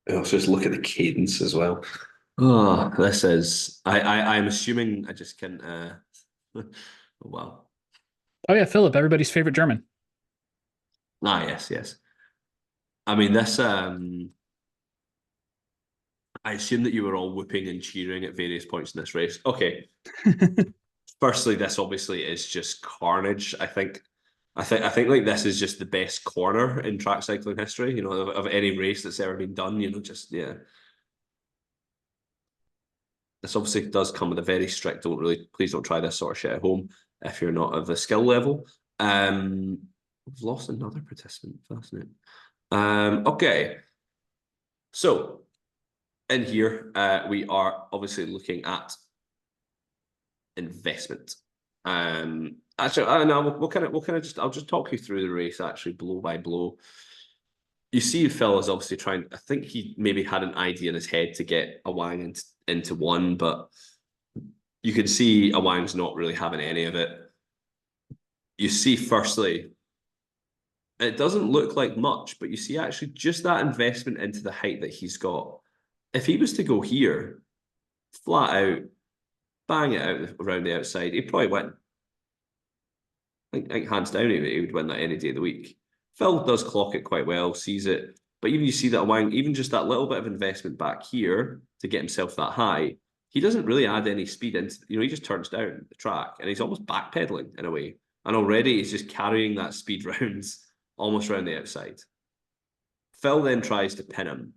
Let's just look at the cadence as well. Oh, this is. I'm assuming I just can't. Oh, wow. Oh yeah, Philip, everybody's favorite German. Ah, yes. I mean, this. I assume that you were all whooping and cheering at various points in this race. Okay. Firstly, this obviously is just carnage. I think I think like this is just the best corner in track cycling history, you know, of any race that's ever been done, you know, just yeah. This obviously does come with a very strict, please don't try this sort of shit at home if you're not of the skill level. We've lost another participant, fascinating. Okay. So in here, we are obviously looking at investment. Actually, I don't know. I'll just talk you through the race actually, blow by blow. You see, Phil is obviously trying. I think he maybe had an idea in his head to get Awang into one, but you can see Awang's not really having any of it. You see, firstly, it doesn't look like much, but you see actually just that investment into the height that he's got. If he was to go here, flat out, bang it out around the outside, he'd probably win. I think hands down, he would win that any day of the week. Phil does clock it quite well, sees it, but even you see that Wang, even just that little bit of investment back here to get himself that high, he doesn't really add any speed into, you know, he just turns down the track and he's almost backpedaling in a way. And already he's just carrying that speed rounds almost around the outside. Phil then tries to pin him.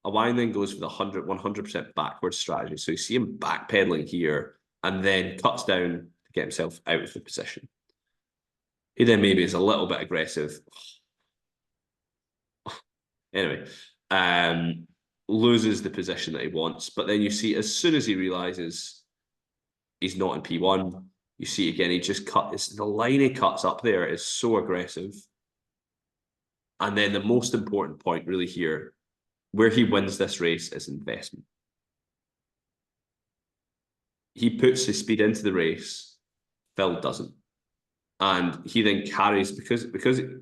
Wang then goes for the 100% backwards strategy. So you see him backpedaling here and then cuts down to get himself out of the position. He then maybe is a little bit aggressive. Anyway, loses the position that he wants. But then you see, as soon as he realizes he's not in P1, you see again, he just the line he cuts up there is so aggressive. And then the most important point really here, where he wins this race, is investment. He puts his speed into the race, Phil doesn't. And he then carries, because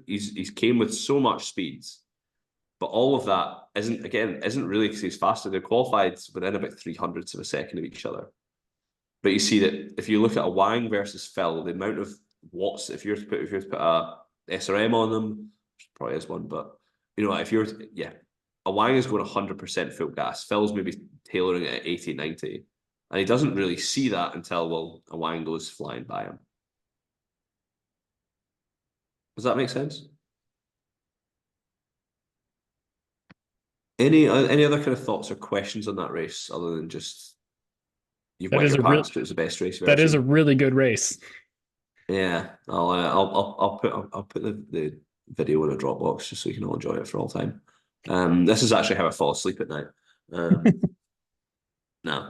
he's came with so much speeds, but all of that isn't really because he's faster. They're qualified within about 300ths of a second of each other. But you see that if you look at a Wang versus Phil, the amount of watts, if you were to put a SRM on them, which probably is one, but you know, if you're a Wang is going 100% full gas. Phil's maybe tailoring it at 80, 90. And he doesn't really see that until, well, a Wang goes flying by him. Does that make sense? Any other kind of thoughts or questions on that race other than just you've wet your pants, but it's the best race that is a really good race. Yeah, I'll put the video in a Dropbox just so you can all enjoy it for all time. This is actually how I fall asleep at night. No,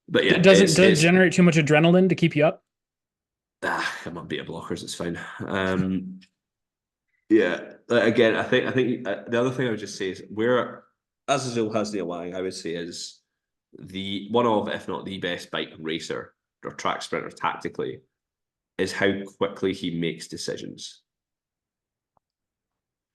but yeah, does it generate too much adrenaline to keep you up? I'm on beta blockers. It's fine. Yeah. Again, I think the other thing I would just say is where Azazul has the Awang, I would say is the one of, if not the best bike racer or track sprinter tactically, is how quickly he makes decisions.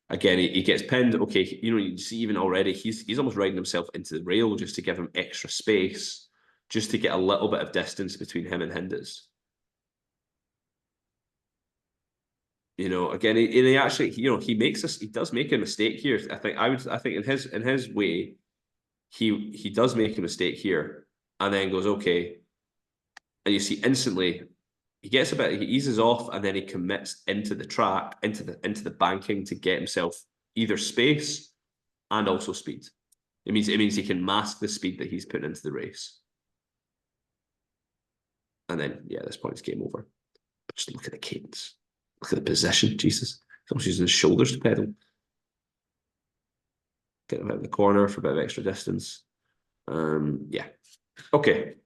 Again, he gets pinned. Okay, you know, you see even already he's almost riding himself into the rail just to give him extra space, just to get a little bit of distance between him and Hinders. You know, again, he actually, you know, he does make a mistake here. I think in his way, he does make a mistake here, and then goes okay, and you see instantly he eases off, and then he commits into the track, into the banking to get himself either space and also speed. It means he can mask the speed that he's putting into the race, and then at this point it's game over. Just look at the cadence. Look at the position, Jesus. He's almost using his shoulders to pedal. Get him out of the corner for a bit of extra distance. Yeah. Okay.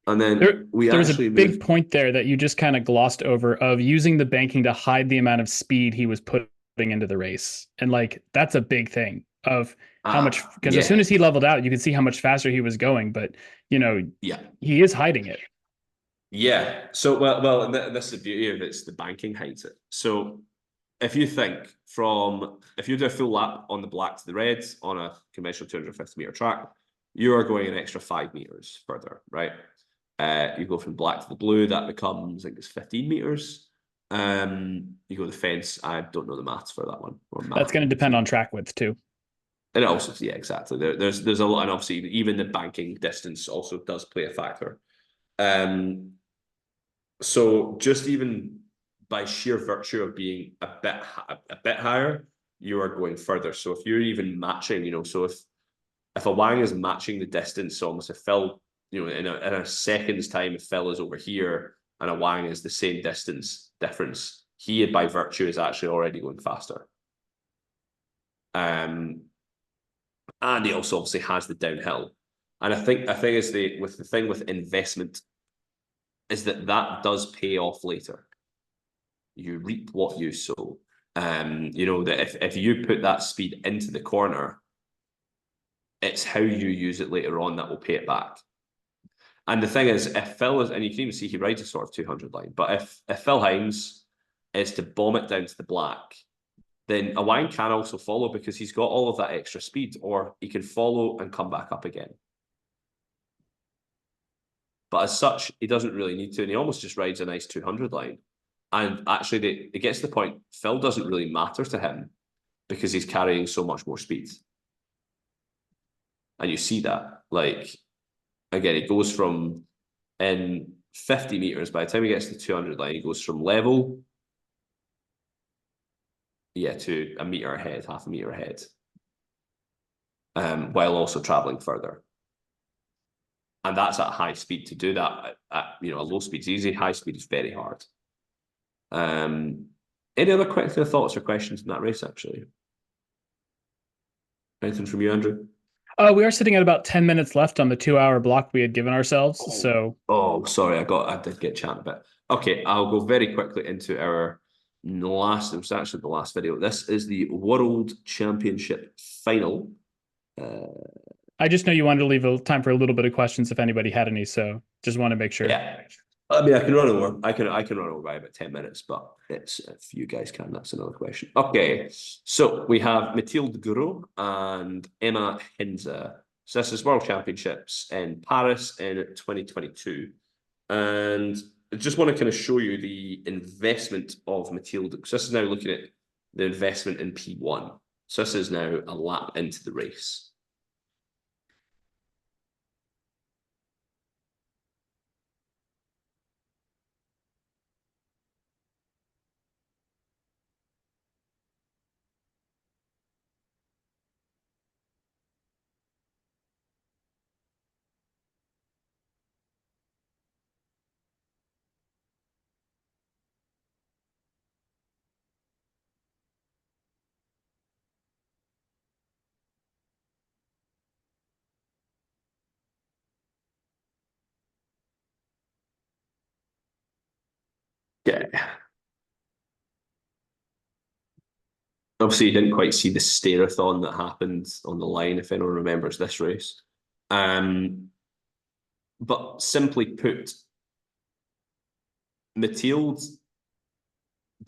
And then there's a big point there that you just kind of glossed over of using the banking to hide the amount of speed he was putting into the race. And like, that's a big thing of how much, because as soon as he leveled out, you can see how much faster he was going, but you know, he is hiding it. Yeah. So, well, and that's the beauty of it. It's the banking hides it. So if you think if you do a full lap on the black to the red on a conventional 250 meter track, you are going an extra 5 meters further, right? You go from black to the blue, that becomes, I think it's 15 meters. You go to the fence. I don't know the maths for that one. That's going to depend on track width too. And also, yeah, exactly. There's a lot, and obviously even the banking distance also does play a factor. So just even by sheer virtue of being a bit higher, you are going further. So if you're even matching, so if a Wang is matching the distance, almost if Phil, in a second's time, if Phil is over here and a Wang is the same distance difference, he by virtue is actually already going faster. And he also obviously has the downhill. And I think the thing with investment is that does pay off later. You reap what you sow. That if you put that speed into the corner, it's how you use it later on that will pay it back. And the thing is, if Phil is, and you can even see he rides a sort of 200 line, but if Phil Hines is to bomb it down to the black, then a Wang can also follow because he's got all of that extra speed, or he can follow and come back up again. But as such, he doesn't really need to, and he almost just rides a nice 200 line. And actually, it gets to the point, Phil doesn't really matter to him because he's carrying so much more speed. And you see that, like, again, it goes from in 50 meters, by the time he gets to the 200 line, he goes from level, to a meter ahead, half a meter ahead, while also traveling further. And that's at high speed. To do that at a low speed is easy, high speed is very hard. Any other quick thoughts or questions in that race, actually? Anything from you, Andrew? We are sitting at about 10 minutes left on the 2-hour block we had given ourselves. Sorry, I did get chatting a bit. Okay, I'll go very quickly into our last. It was actually the last video. This is the World Championship final. I just know you wanted to leave time for a little bit of questions if anybody had any, so just want to make sure. Yeah. I mean, I can run over. I can run over by about 10 minutes, but it's if you guys can, that's another question. Okay, so we have Mathilde Gros and Emma Hinze. So this is World Championships in Paris in 2022, and I just want to kind of show you the investment of Mathilde, because this is now looking at the investment in P1. So this is now a lap into the race. Yeah. Obviously, you didn't quite see the stare-a-thon that happened on the line, if anyone remembers this race. But simply put, Mathilde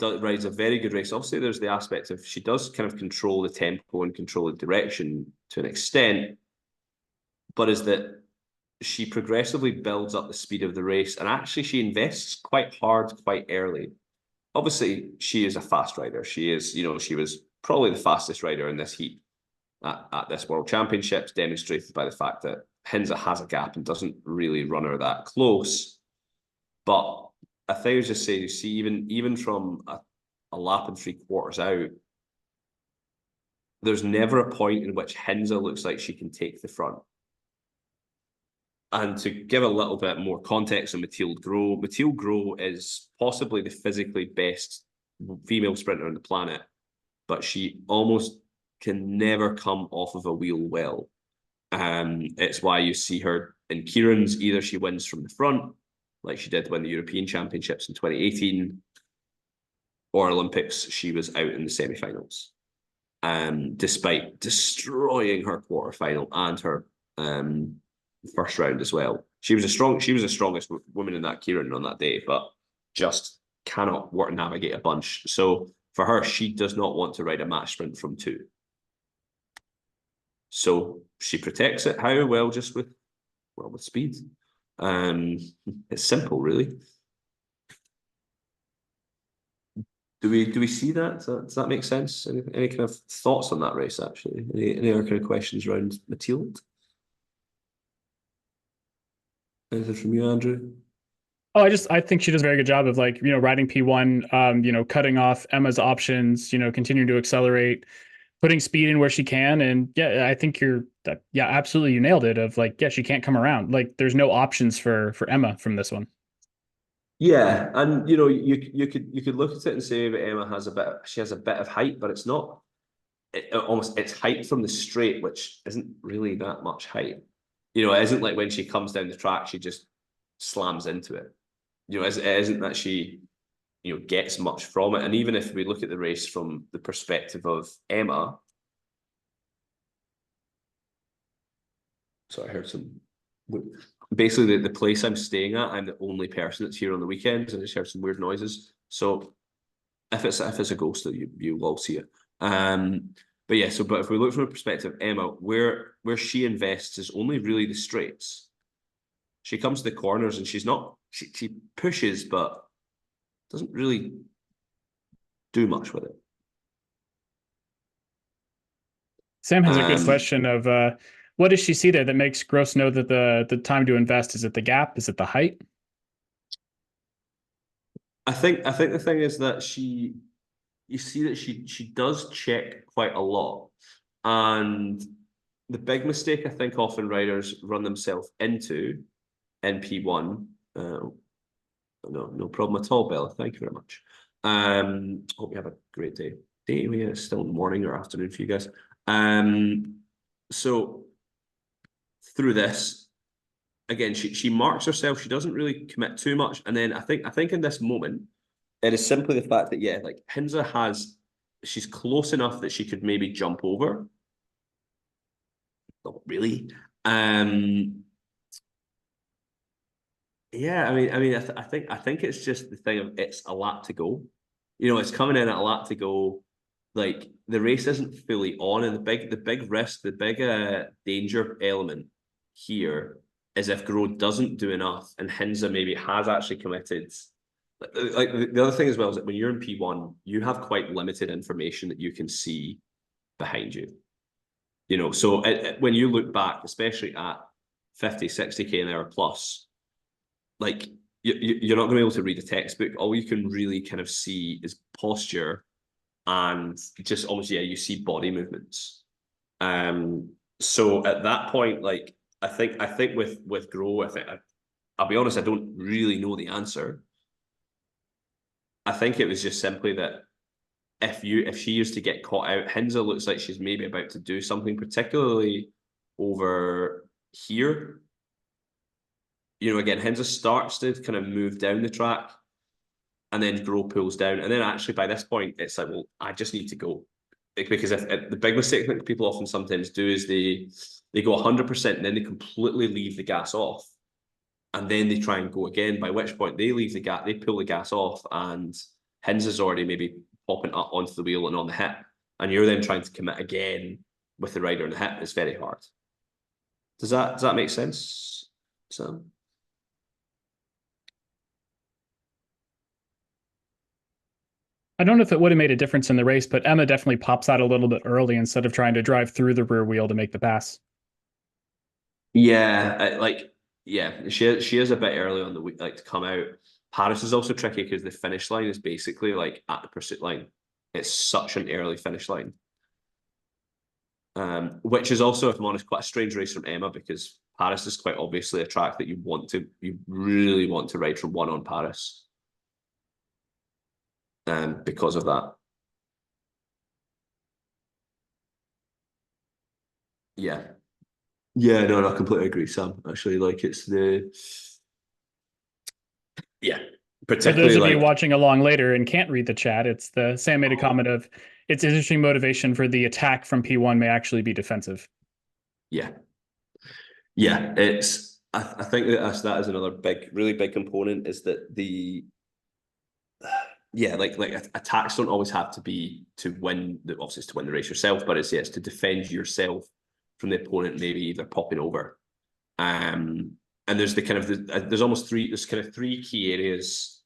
rides a very good race. Obviously, there's the aspect of she does kind of control the tempo and control the direction to an extent, but is that she progressively builds up the speed of the race, and actually she invests quite hard quite early. Obviously, she is a fast rider. She is, she was probably the fastest rider in this heat at this World Championships, demonstrated by the fact that Hinze has a gap and doesn't really run her that close. But I think I was just saying, you see, even from a lap and 3/4 out, there's never a point in which Hinze looks like she can take the front. And to give a little bit more context on Mathilde Gros is possibly the physically best female sprinter on the planet, but she almost can never come off of a wheel well. It's why you see her in Keirin's, either she wins from the front, like she did win the European Championships in 2018, or Olympics, she was out in the semi-finals, despite destroying her quarterfinal and her first round as well. She was the strongest woman in that Keirin on that day, but just cannot navigate a bunch. So for her, she does not want to ride a match sprint from 2. So she protects it. How? Well, just with speed. It's simple, really. Do we see that? Does that make sense? Any kind of thoughts on that race, actually? Any other kind of questions around Mathilde? Anything from you, Andrew? Oh, I think she does a very good job of like, riding P1, cutting off Emma's options, continuing to accelerate, putting speed in where she can. And yeah, I think yeah, absolutely. You nailed it of like, yeah, she can't come around. Like there's no options for Emma from this one. Yeah, and you could look at it and say that Emma she has a bit of height, but it's not it's height from the straight, which isn't really that much height. It isn't like when she comes down the track, she just slams into it. It isn't that she gets much from it. And even if we look at the race from the perspective of Emma, so I heard some. Basically, the place I'm staying at, I'm the only person that's here on the weekends, and I just heard some weird noises. So if it's a ghost, you will see it. But yeah, but if we look from a perspective of Emma, where she invests is only really the straights. She comes to the corners and she pushes, but doesn't really do much with it. Sam has a good question of what does she see there that makes Gross know that the time to invest? Is it the gap? Is it the height? I think the thing is that you see that she does check quite a lot, and the big mistake I think often riders run themselves into in P1. No problem at all, Bella. Thank you very much. Hope you have a great day. It's still morning or afternoon for you guys. So through this, again, she marks herself. She doesn't really commit too much, and then I think in this moment, it is simply the fact that like Hinza she's close enough that she could maybe jump over. Not really. Yeah, I think it's just the thing of it's a lap to go. It's coming in at a lap to go. Like the race isn't fully on, and the big risk, the big danger element here is if Gro doesn't do enough, and Hinza maybe has actually committed. Like the other thing as well is that when you're in P1, you have quite limited information that you can see behind you. So when you look back, especially at 50, 60k an hour plus, like you're not going to be able to read a textbook. All you can really kind of see is posture and just almost, you see body movements. So at that point, like I think with Gro, I'll be honest, I don't really know the answer. I think it was just simply that if she used to get caught out, Hinza looks like she's maybe about to do something, particularly over here. Again, Hinza starts to kind of move down the track, and then Gro pulls down, and then actually by this point, it's like, well, I just need to go, because if the big mistake that people often sometimes do is they go 100% and then they completely leave the gas off, and then they try and go again. By which point they pull the gas off, and Hinza's already maybe popping up onto the wheel and on the hip, and you're then trying to commit again with the rider on the hip. It's very hard. Does that make sense, Sam? I don't know if it would have made a difference in the race, but Emma definitely pops out a little bit early instead of trying to drive through the rear wheel to make the pass. Yeah, she is a bit early on the week, like to come out. Paris is also tricky because the finish line is basically like at the pursuit line. It's such an early finish line. Which is also, if I'm honest, quite a strange race from Emma, because Paris is quite obviously a track that you really want to ride from one on Paris. Because of that. Yeah. Yeah, no, I completely agree, Sam. Actually, like it's particularly For those of you like watching along later and can't read the chat, it's the Sam made a comment of it's interesting motivation for the attack from P1 may actually be defensive. Yeah. It's I think that is another really big component, is that like attacks don't always have to be to win obviously it's to win the race yourself, but it's to defend yourself from the opponent, maybe either popping over. And there's there's kind of three key areas.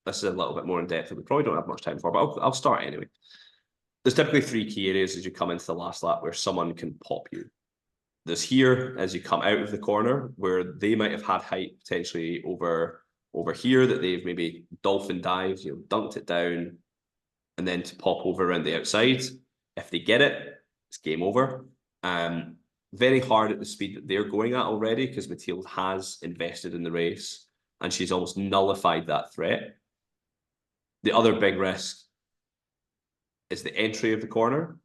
This is a little bit more in depth that we probably don't have much time for, but I'll start anyway. There's typically three key areas as you come into the last lap where someone can pop you. There's here as you come out of the corner, where they might have had height potentially over over here that they've maybe dolphin dived, dunked it down, and then to pop over around the outside. If they get it, it's game over. Very hard at the speed that they're going at already, because Mathilde has invested in the race and she's almost nullified that threat. The other big risk is the entry of the corner.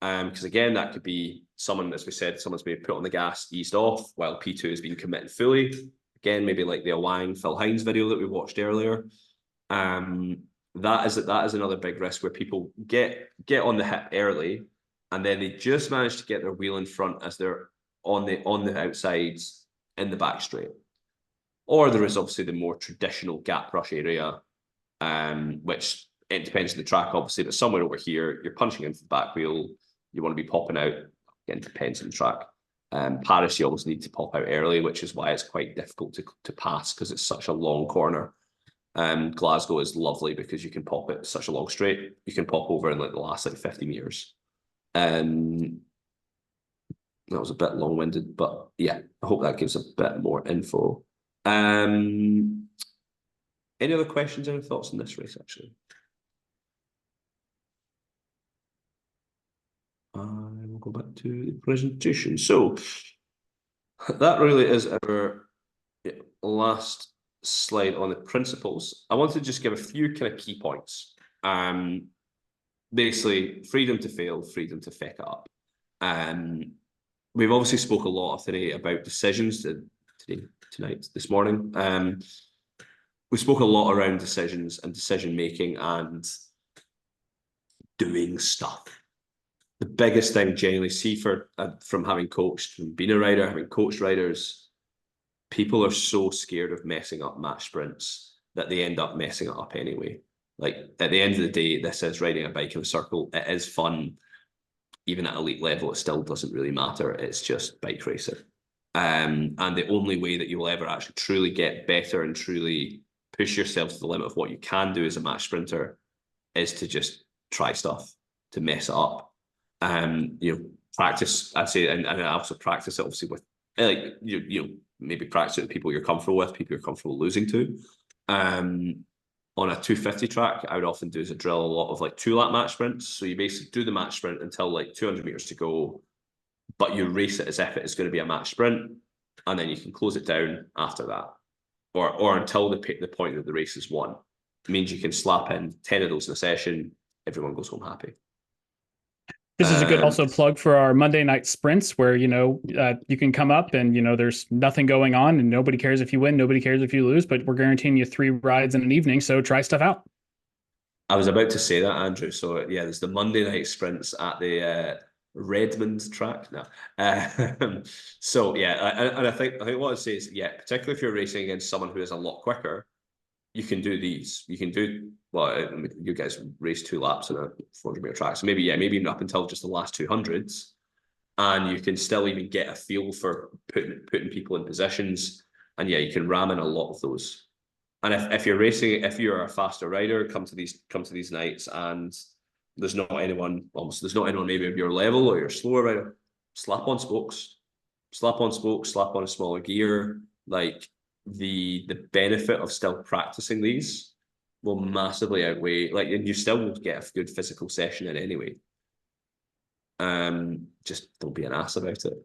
Because again, that could be someone, as we said, someone's maybe put on the gas, eased off, while P2 has been committing fully. Again, maybe like the Wang Phil Hines video that we watched earlier. That is another big risk, where people get on the hip early, and then they just manage to get their wheel in front as they're on the outsides in the back straight. Or there is obviously the more traditional gap rush area, which it depends on the track, obviously, but somewhere over here, you're punching into the back wheel, you want to be popping out. Again, depends on the track. Paris, you always need to pop out early, which is why it's quite difficult to pass, because it's such a long corner. Glasgow is lovely because you can pop it such a long straight. You can pop over in like the last 50 meters. That was a bit long-winded, but yeah, I hope that gives a bit more info. Any other questions, any thoughts on this race, actually? I will go back to the presentation. So that really is our last slide on the principles. I want to just give a few kind of key points. Basically, freedom to fail, freedom to feck up. We've obviously spoke a lot today about decisions this morning. We spoke a lot around decisions and decision making and doing stuff. The biggest thing genuinely see from having coached, from being a rider, having coached riders, people are so scared of messing up match sprints that they end up messing it up anyway. Like, at the end of the day, this is riding a bike in a circle. It is fun. Even at elite level, it still doesn't really matter. It's just bike racing. And the only way that you will ever actually truly get better and truly push yourself to the limit of what you can do as a match sprinter is to just try stuff, to mess it up. Practice, I'd say, and I also practice it obviously with, like, maybe practice it with people you're comfortable with, people you're comfortable losing to. On a 250 track, I would often do as a drill a lot of like 2-lap match sprints. So you basically do the match sprint until like 200 meters to go, but you race it as if it is going to be a match sprint, and then you can close it down after that, or until the point that the race is won. It means you can slap in 10 of those in a session, everyone goes home happy. This is a good also plug for our Monday night sprints, where you can come up and there's nothing going on and nobody cares if you win, nobody cares if you lose, but we're guaranteeing you 3 rides in an evening, so try stuff out. I was about to say that, Andrew. So yeah, there's the Monday night sprints at the Redmond track now. So yeah, and I think what I'd say is, yeah, particularly if you're racing against someone who is a lot quicker, you can do these. You can do, well, you guys race 2 laps on a 400-meter track, so maybe even up until just the last 200s, and you can still even get a feel for putting people in positions, and yeah, you can ram in a lot of those. And if you're racing, if you're a faster rider, come to these nights, and there's not anyone maybe of your level, or you're slower rider, slap on spokes, slap on a smaller gear. Like, the benefit of still practicing these will massively outweigh, like, and you still will get a good physical session in anyway. Just don't be an ass about it.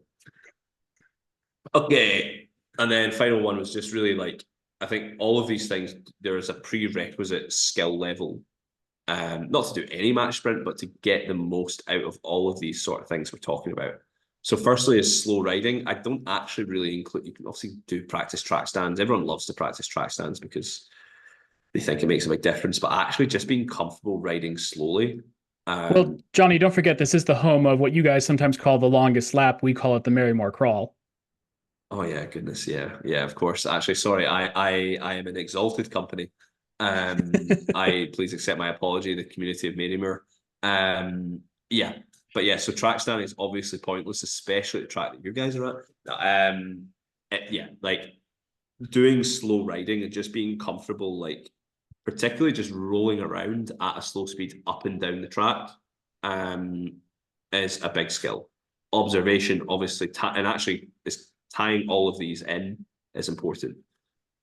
Okay, and then final one was just really, like, I think all of these things, there is a prerequisite skill level, not to do any match sprint, but to get the most out of all of these sort of things we're talking about. So firstly is slow riding. I don't actually really include, you can obviously do practice track stands. Everyone loves to practice track stands because they think it makes a big difference, but actually just being comfortable riding slowly. Well, Johnny, don't forget, this is the home of what you guys sometimes call the longest lap. We call it the Marymore Crawl. Oh yeah, goodness, yeah, of course. Actually, sorry, I am an exalted company. I please accept my apology, the community of Marymore. Yeah. But yeah, so track standing is obviously pointless, especially at the track that you guys are at. Yeah, like, doing slow riding and just being comfortable, like, particularly just rolling around at a slow speed up and down the track, is a big skill. Observation, obviously, and actually, is tying all of these in is important.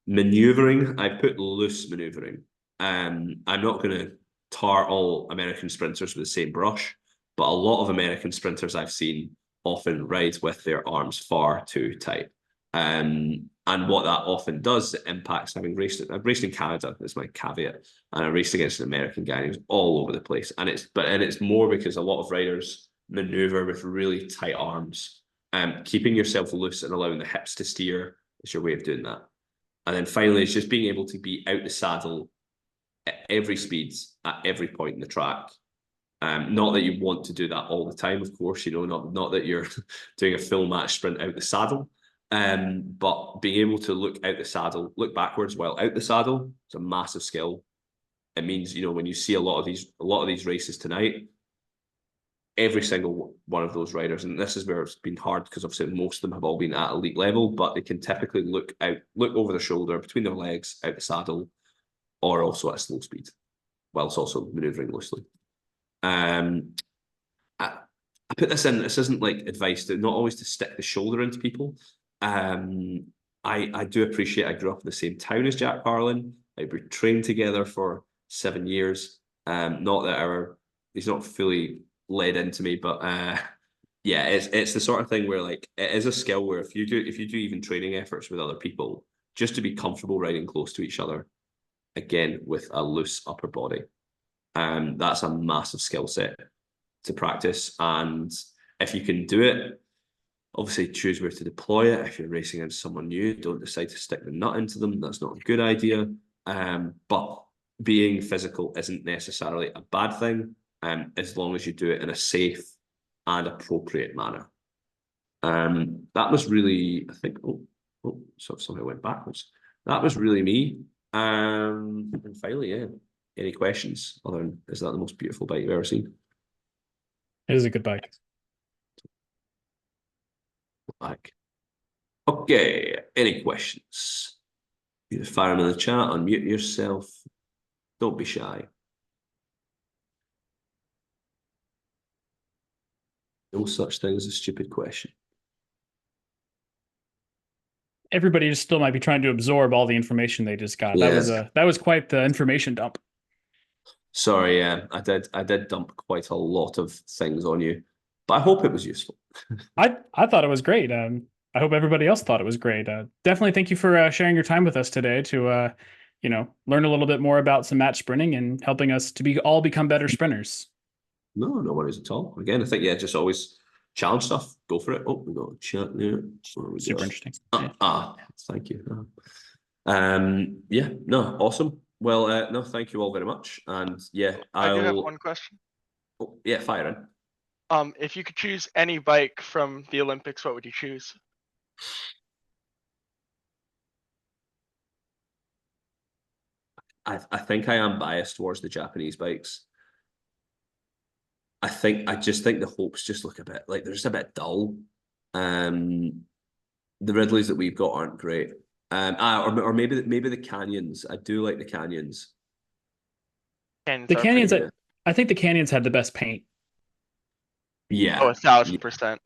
Maneuvering, I put loose maneuvering. I'm not going to tar all American sprinters with the same brush, but a lot of American sprinters I've seen often ride with their arms far too tight. And what that often does, it impacts. I've raced in Canada, is my caveat, and I raced against an American guy who's all over the place. And it's more because a lot of riders maneuver with really tight arms. Keeping yourself loose and allowing the hips to steer is your way of doing that. And then finally, it's just being able to be out the saddle at every speed, at every point in the track. Not that you want to do that all the time, of course, not that you're doing a full match sprint out the saddle, but being able to look out the saddle, look backwards while out the saddle, it's a massive skill. It means, when you see a lot of these races tonight, every single one of those riders, and this is where it's been hard because obviously most of them have all been at elite level, but they can typically look over their shoulder, between their legs, out the saddle, or also at slow speed, whilst also manoeuvring loosely. I put this in. This isn't like advice to not always to stick the shoulder into people. I do appreciate I grew up in the same town as Jack Carlin. We trained together for 7 years. Not that he's not fully led into me, but yeah, it's the sort of thing where like it is a skill where if you do even training efforts with other people, just to be comfortable riding close to each other, again with a loose upper body, that's a massive skill set to practice. And if you can do it, obviously choose where to deploy it. If you're racing against someone new, don't decide to stick the nut into them. That's not a good idea. But being physical isn't necessarily a bad thing, as long as you do it in a safe and appropriate manner. That was really, I think, so somehow went backwards. That was really me. And finally, yeah, any questions? Is that the most beautiful bike you've ever seen? It is a good bike. Okay, any questions? Either fire them in the chat, unmute yourself. Don't be shy. No such thing as a stupid question. Everybody just still might be trying to absorb all the information they just got. Yeah. That was quite the information dump. Sorry, yeah, I did dump quite a lot of things on you, but I hope it was useful. I thought it was great. I hope everybody else thought it was great. Definitely thank you for sharing your time with us today to learn a little bit more about some match sprinting and helping us to all become better sprinters. No worries at all. Again, I think just always challenge stuff. Go for it. Oh, we got a chat there. Super interesting. Thank you. Yeah, no, awesome. Well, no, thank you all very much. And yeah, I do have one question. Oh, yeah, fire in. If you could choose any bike from the Olympics, what would you choose? I think I am biased towards the Japanese bikes. I just think the Hopes just look a bit like they're just a bit dull. The Ridleys that we've got aren't great. Or maybe the Canyons. I do like the Canyons. The Canyons, I think the Canyons had the best paint. Yeah. Oh, 1,000%.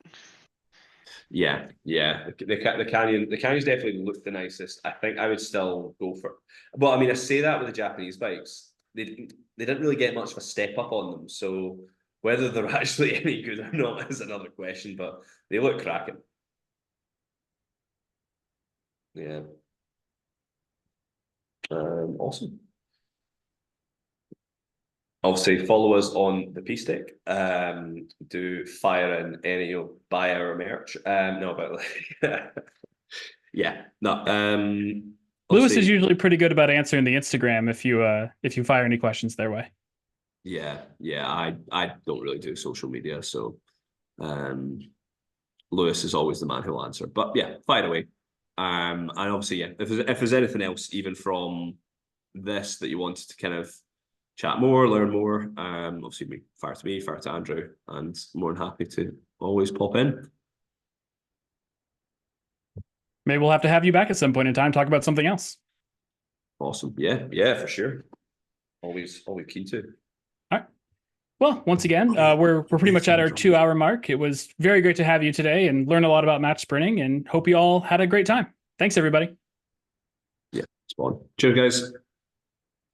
Yeah. The Canyons definitely look the nicest. I think I would still go for. Well, I mean, I say that with the Japanese bikes, they didn't really get much of a step up on them. So whether they're actually any good or not is another question. But they look cracking. Yeah. Awesome. Obviously, follow us on the P-Stick. Do fire in any, buy our merch. No, but yeah, no. Lewis is usually pretty good about answering the Instagram if you fire any questions their way. Yeah. I don't really do social media, so Lewis is always the man who'll answer. But yeah, fire away. And obviously, yeah, if there's anything else, even from this that you wanted to kind of chat more, learn more, obviously fire to me, fire to Andrew, and more than happy to always pop in. Maybe we'll have to have you back at some point in time, talk about something else. Awesome. Yeah, for sure. Always keen to. All right. Well, once again, we're pretty much at our 2-hour mark. It was very great to have you today and learn a lot about match sprinting, and hope you all had a great time. Thanks, everybody. Yeah. Spot on. Cheers, guys.